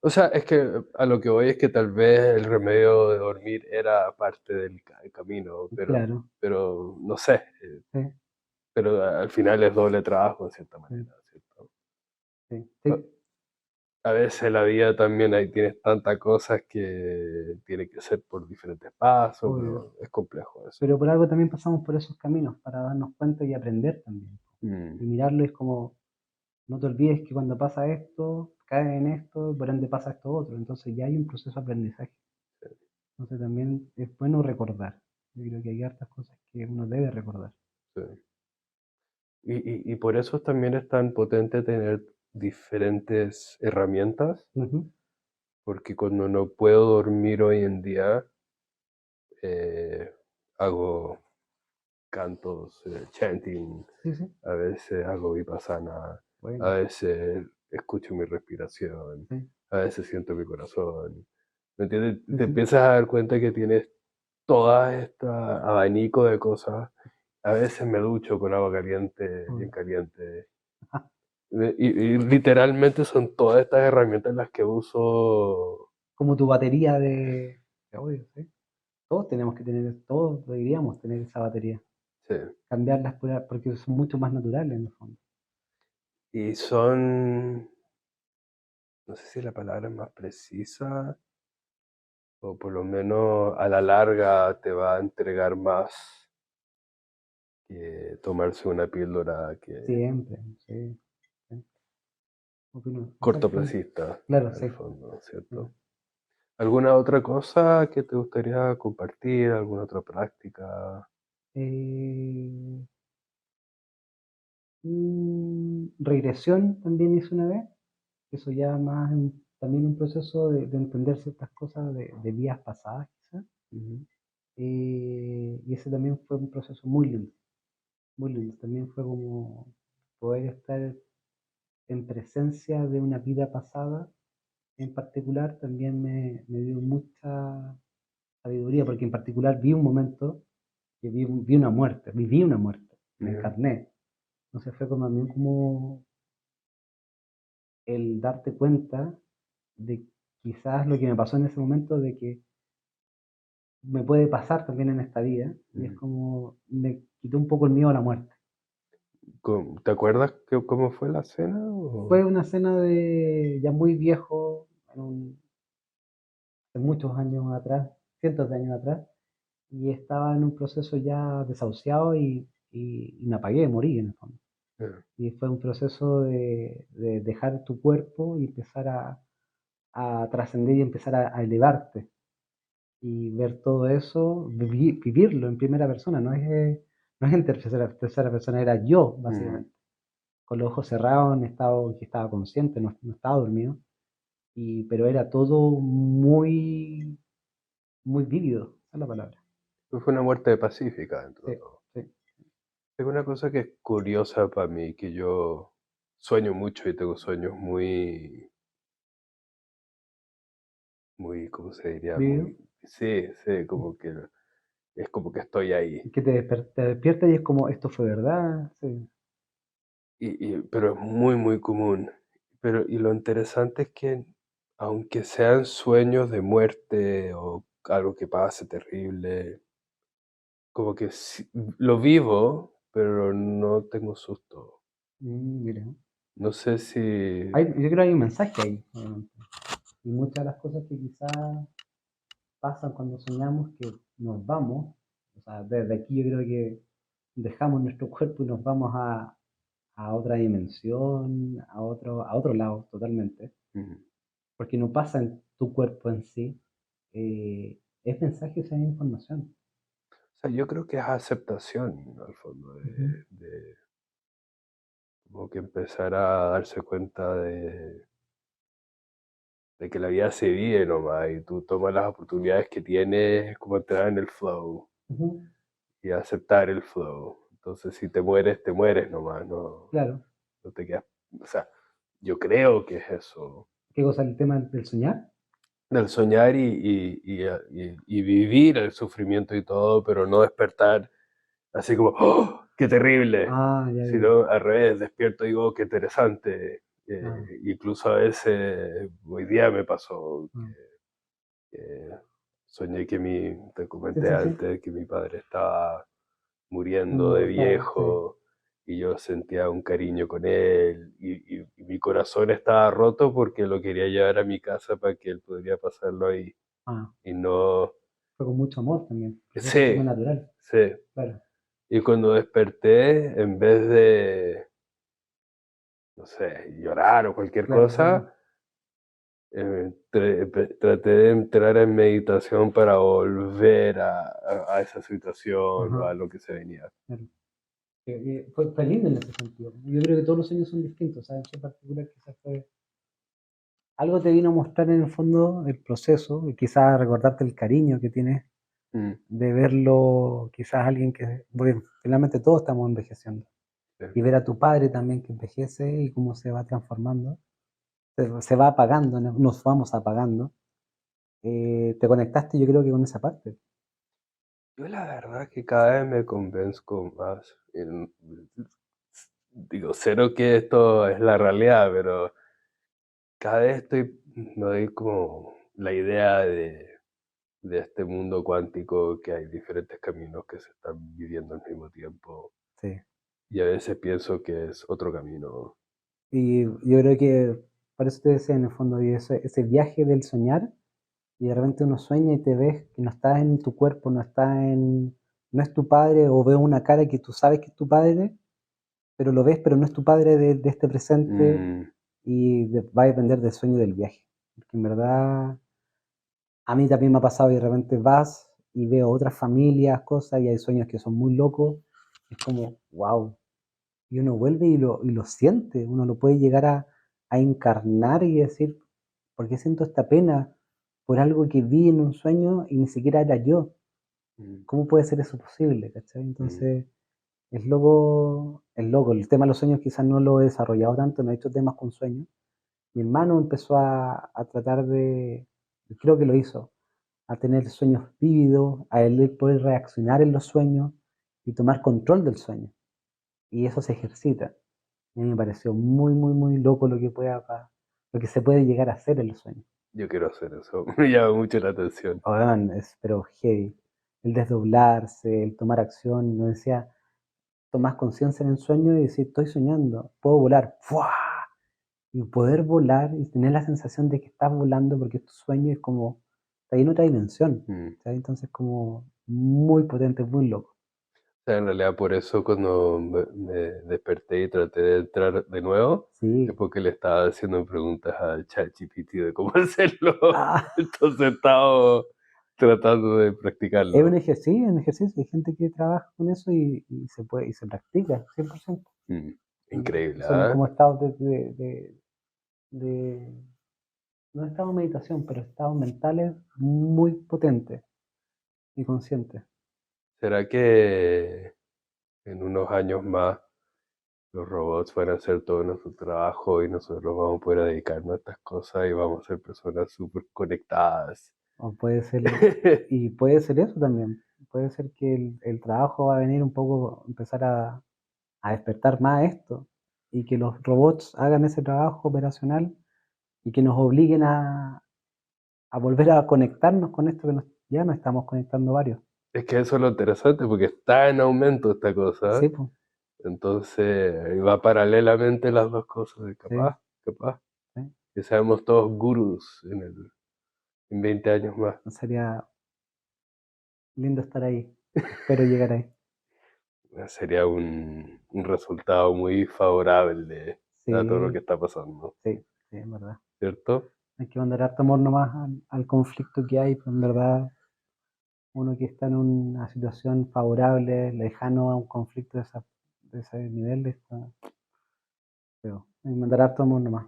O sea, es que a lo que voy es que tal vez el remedio de dormir era parte del camino, Claro, pero no sé, sí, pero al final es doble trabajo, de cierta sí, manera, ¿cierto? sí, A sí. a veces la vida también ahí tienes tantas cosas que tiene que ser por diferentes pasos, Obvio. pero es complejo eso. Pero por algo también pasamos por esos caminos, para darnos cuenta y aprender también. Mm, Y mirarlo es como, no te olvides que cuando pasa esto, caes en esto, por ende pasa esto otro. Entonces ya hay un proceso de aprendizaje. Entonces también es bueno recordar. Yo creo que hay hartas cosas que uno debe recordar. sí. Y por eso también es tan potente tener diferentes herramientas, Ujú. porque cuando no puedo dormir hoy en día, eh, hago cantos, chanting, Sí, sí. a veces hago vipassana, a Bueno, veces escucho mi respiración, sí, a veces siento mi corazón. ¿Me entiendes? sí, Te sí. empiezas a dar cuenta que tienes todo este abanico de cosas. A veces me ducho con agua caliente, bien Mm. caliente. Ajá. Y literalmente son todas estas herramientas las que uso. Como tu batería de audio, ¿sí? Todos deberíamos tener esa batería. Sí. Cambiarlas porque son mucho más naturales en el fondo. Y son, no sé si la palabra es más precisa, o por lo menos a la larga te va a entregar más que tomarse una píldora que Siempre, sí, sí. Opino exactamente. cortoplacista, Claro, al sí. fondo, Sí. ¿cierto? ¿Alguna otra cosa que te gustaría compartir? ¿Alguna otra práctica? Eh, regresión también hice una vez. Eso ya más también un proceso de entender ciertas cosas de vidas pasadas, quizás. Ujú. Y ese también fue un proceso muy lindo, muy lindo. También fue como poder estar en presencia de una vida pasada en particular, también me dio mucha sabiduría, porque en particular vi un momento que viví una muerte, me Ya. encarné. Entonces fue como también como el darte cuenta de quizás lo que me pasó en ese momento, de que me puede pasar también en esta vida, y es Mm. como me quitó un poco el miedo a la muerte. ¿Te acuerdas cómo fue la cena? Fue una escena de ya muy viejo, hace muchos años atrás, cientos de años atrás, y estaba en un proceso ya desahuciado y me apagué, morí en el fondo. Ya. Y fue un proceso de dejar tu cuerpo y empezar a trascender y empezar a elevarte. Y ver todo eso, vivirlo en primera persona, no es en tercera persona, era yo, Mm. básicamente. Con los ojos cerrados, en estado que estaba consciente, no estaba dormido, pero era todo muy, muy vívido, esa es la palabra. Fue una muerte pacífica dentro de Sí, todo. sí. Es una cosa que es curiosa para mí, que yo sueño mucho y tengo sueños muy, muy, ¿cómo se diría? Vívido. Muy, sí, sí, como que es como que estoy ahí. Que te despiertas y es como, esto fue verdad. Sí. Pero es muy, muy común. Y lo interesante es que, aunque sean sueños de muerte o algo que pase terrible, como que lo vivo, pero no tengo susto. Mira. No sé si... Yo creo que hay un mensaje ahí, obviamente. Y muchas de las cosas que quizás pasan cuando soñamos que nos vamos, o sea, desde aquí yo creo que dejamos nuestro cuerpo y nos vamos a otra dimensión, a otro lado totalmente, Mm. porque no pasa en tu cuerpo en sí, es mensaje, esa información. O sea, yo creo que es aceptación, al fondo, Ujú, como que empezar a darse cuenta de que la vida se vive nomás y tú tomas las oportunidades que tienes, es como entrar en el flow ujú, y aceptar el flow. Entonces, si te mueres nomás, no, claro. no te quedas. O sea, yo creo que es eso, ¿Qué cosa? El tema del soñar. del soñar y vivir el sufrimiento y todo, pero no despertar así como, ¡oh, qué terrible! Ah, ya, ya. Sino al revés, despierto y digo, qué interesante. Ah, Incluso a veces, hoy día me pasó ah. que soñé te Sí, comenté sí, sí. antes, que mi padre estaba muriendo de Inmortal, sí. viejo y yo sentía un cariño con él y mi corazón estaba roto porque lo quería llevar a mi casa para que él podría pasarlo ahí Ah, y no... fue con mucho amor también. Proceso súper Sí, natural. sí. Claro, Y cuando desperté, en vez de, no sé, llorar o cualquier claro, claro. cosa, traté de entrar en meditación para volver a esa situación o Ajá, a lo que se venía. claro. Fue lindo en ese sentido. Yo creo que todos los sueños son distintos, ¿sabes? En particular quizás fue... Algo te vino a mostrar en el fondo el proceso, y quizás recordarte el cariño que tienes Mm, de verlo quizás alguien que, porque finalmente todos estamos envejeciendo, sí. y ver a tu padre también que envejece y cómo se va transformando, se va apagando, nos vamos apagando. Te conectaste yo creo que con esa parte. Yo la verdad que cada vez me convenzco más. Digo, cero que esto es la realidad, pero cada vez me doy como la idea de este mundo cuántico que hay diferentes caminos que se están viviendo al mismo tiempo. Sí. Y a veces pienso que es otro camino. Y yo creo que por eso te decía en el fondo, y ese viaje del soñar, y de repente uno sueña y te ves que no estás en tu cuerpo, no es tu padre, o veo una cara que tú sabes que es tu padre, pero lo ves, pero no es tu padre de este presente, Mm, y va a depender del sueño del viaje. Porque en verdad, a mí también me ha pasado y de repente vas y veo otras familias, cosas, y hay sueños que son muy locos, es como, wow. Y uno vuelve y lo siente, uno lo puede llegar a encarnar y decir, ¿por qué siento esta pena por algo que vi en un sueño y ni siquiera era yo? mm, ¿Cómo puede ser eso posible? ¿Cachai? mm, Entonces, es loco, es loco. El tema de los sueños quizás no lo he desarrollado tanto, no he hecho temas con sueños. Mi hermano empezó a tratar de, creo que lo hizo, a tener sueños vívidos, a él poder reaccionar en los sueños y tomar control del sueño. Y eso se ejercita. Y a mí me pareció muy, muy, muy loco lo que se puede llegar a hacer en los sueños. yo quiero hacer eso. Me llama mucho la atención. Weón, es pero heavy. El desdoblarse, el tomar acción, no decía, tomás conciencia en el sueño y decir, estoy soñando, puedo volar. ¡Fua! Y poder volar y tener la sensación de que estás volando porque tu sueño es como, está en otra dimensión. Mm. ¿Sabes? Entonces como muy potente, muy loco. Sea, en realidad por eso cuando me desperté y traté de entrar de nuevo, es Sí. porque le estaba haciendo preguntas al ChatGPT de cómo hacerlo. Ah, Entonces estaba tratando de es un practicarlo. ejercicio, un ejercicio. Hay gente que trabaja con eso y se puede, y se practica, 100%. Mm, Y increíble, son ¿ah? como estados de- no estados de meditación, pero estados mentales muy potentes y conscientes. ¿Será que en unos años más los robots van a hacer todo nuestro trabajo y nosotros vamos a poder dedicarnos a estas cosas y vamos a ser personas súper conectadas? O puede ser, y puede ser eso también. Puede ser que el trabajo va a venir un poco, empezar a despertar más esto y que los robots hagan ese trabajo operacional y que nos obliguen a volver a conectarnos con esto que ya nos estamos conectando varios. Es que eso es lo interesante porque está en aumento esta Sí, cosa. pues, Entonces, va paralelamente las dos cosas, y sí, capaz, sí. que seamos todos gurús en 20 años más. Sería lindo estar ahí. Espero llegar ahí. Sería un resultado muy favorable a todo lo que Sí, está pasando, sí, sí, es verdad. ¿cierto? Hay que mandar harto amor nomás al conflicto que hay, pues en verdad uno que está en una situación favorable, lejano a un conflicto de ese nivel, está feo. Hay que mandar harto amor nomás.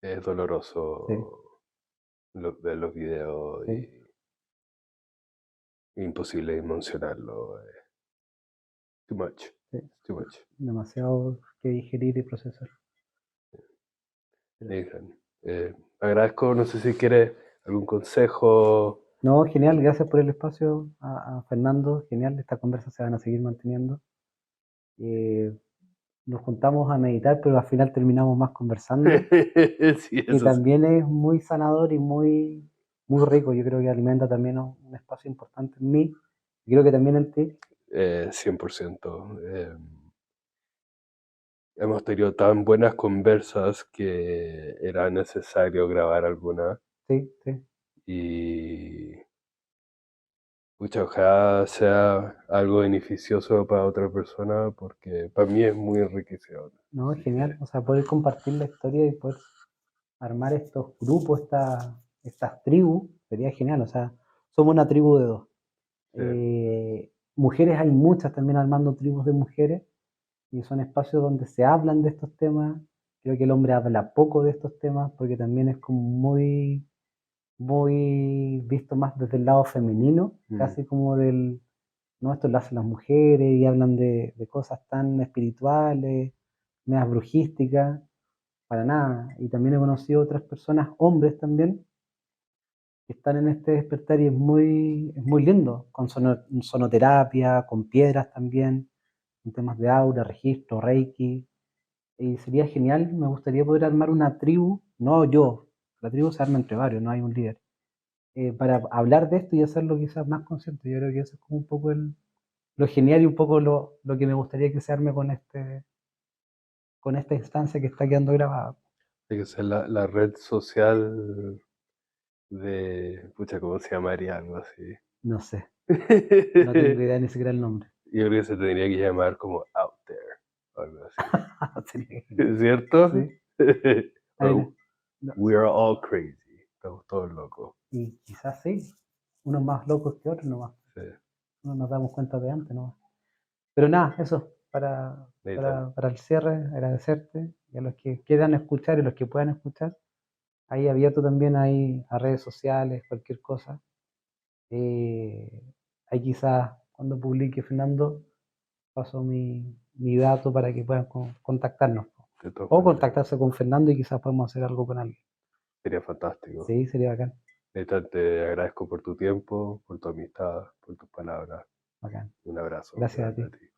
Es Sí, doloroso ver los videos sí, y imposible dimensionarlo. Too much, sí. too much. Demasiado que digerir y procesar. Pero sí. Nathan, agradezco, no sé si quieres algún consejo. No, genial, gracias por el espacio a Fernando, genial, estas conversas se van a seguir manteniendo. Eh, nos juntamos a meditar, pero al final terminamos más conversando, Sí, que eso sí. también es muy sanador y muy, muy rico. Yo creo que alimenta también un espacio importante en mí, y creo que también en ti. 100%. Hemos tenido tan buenas conversas que era necesario grabar alguna Sí, sí. y mucha ojalá sea algo beneficioso para otra persona porque para mí es muy enriquecedor. No, es Así genial. que O sea, poder compartir la historia y poder armar estos grupos, estas tribus, sería genial. O sea, somos una tribu de dos. sí, Mujeres hay muchas también armando tribus de mujeres y son espacios donde se hablan de estos temas. Creo que el hombre habla poco de estos temas porque también es como muy muy visto más desde el lado femenino, Mm, casi como del, no, esto lo hacen las mujeres y hablan de cosas tan espirituales, medias brujísticas, para nada. Y también he conocido otras personas, hombres también, que están en este despertar y es muy lindo, con sonoterapia, con piedras también, en temas de aura, registro, reiki. Y sería genial, me gustaría poder armar una tribu, no yo, la tribu se arma entre varios, no hay un líder, para hablar de esto y hacerlo quizás más consciente. Yo creo que eso es como un poco lo genial y un poco lo que me gustaría que se arme con esta instancia que está quedando grabada. tiene que ser la red social de, pucha, ¿cómo se llamaría? Algo así. No sé, no tengo idea ni siquiera el nombre. Yo creo que se tendría que llamar como Out There, o algo así. Sería genial. ¿Es cierto? Sí. Ahí Or no- no, We are all crazy. Estamos todos locos. y quizás sí, unos más locos que otros nomás. Sí. No nos damos cuenta de antes nomás. Pero nada, eso, Nathan, para el cierre, agradecerte y a los que quieran escuchar y los que puedan escuchar. Ahí abierto también ahí a redes sociales, cualquier cosa. Ahí quizás cuando publique Fernando paso mi dato para que puedan contactarnos. de todas O maneras, contactarse con Fernando y quizás podemos hacer algo con alguien. sería fantástico. Sí, sería bacán, Nathan, te agradezco por tu tiempo, por tu amistad, por tus palabras. bacán. Un abrazo Gracias a grande a ti. ti.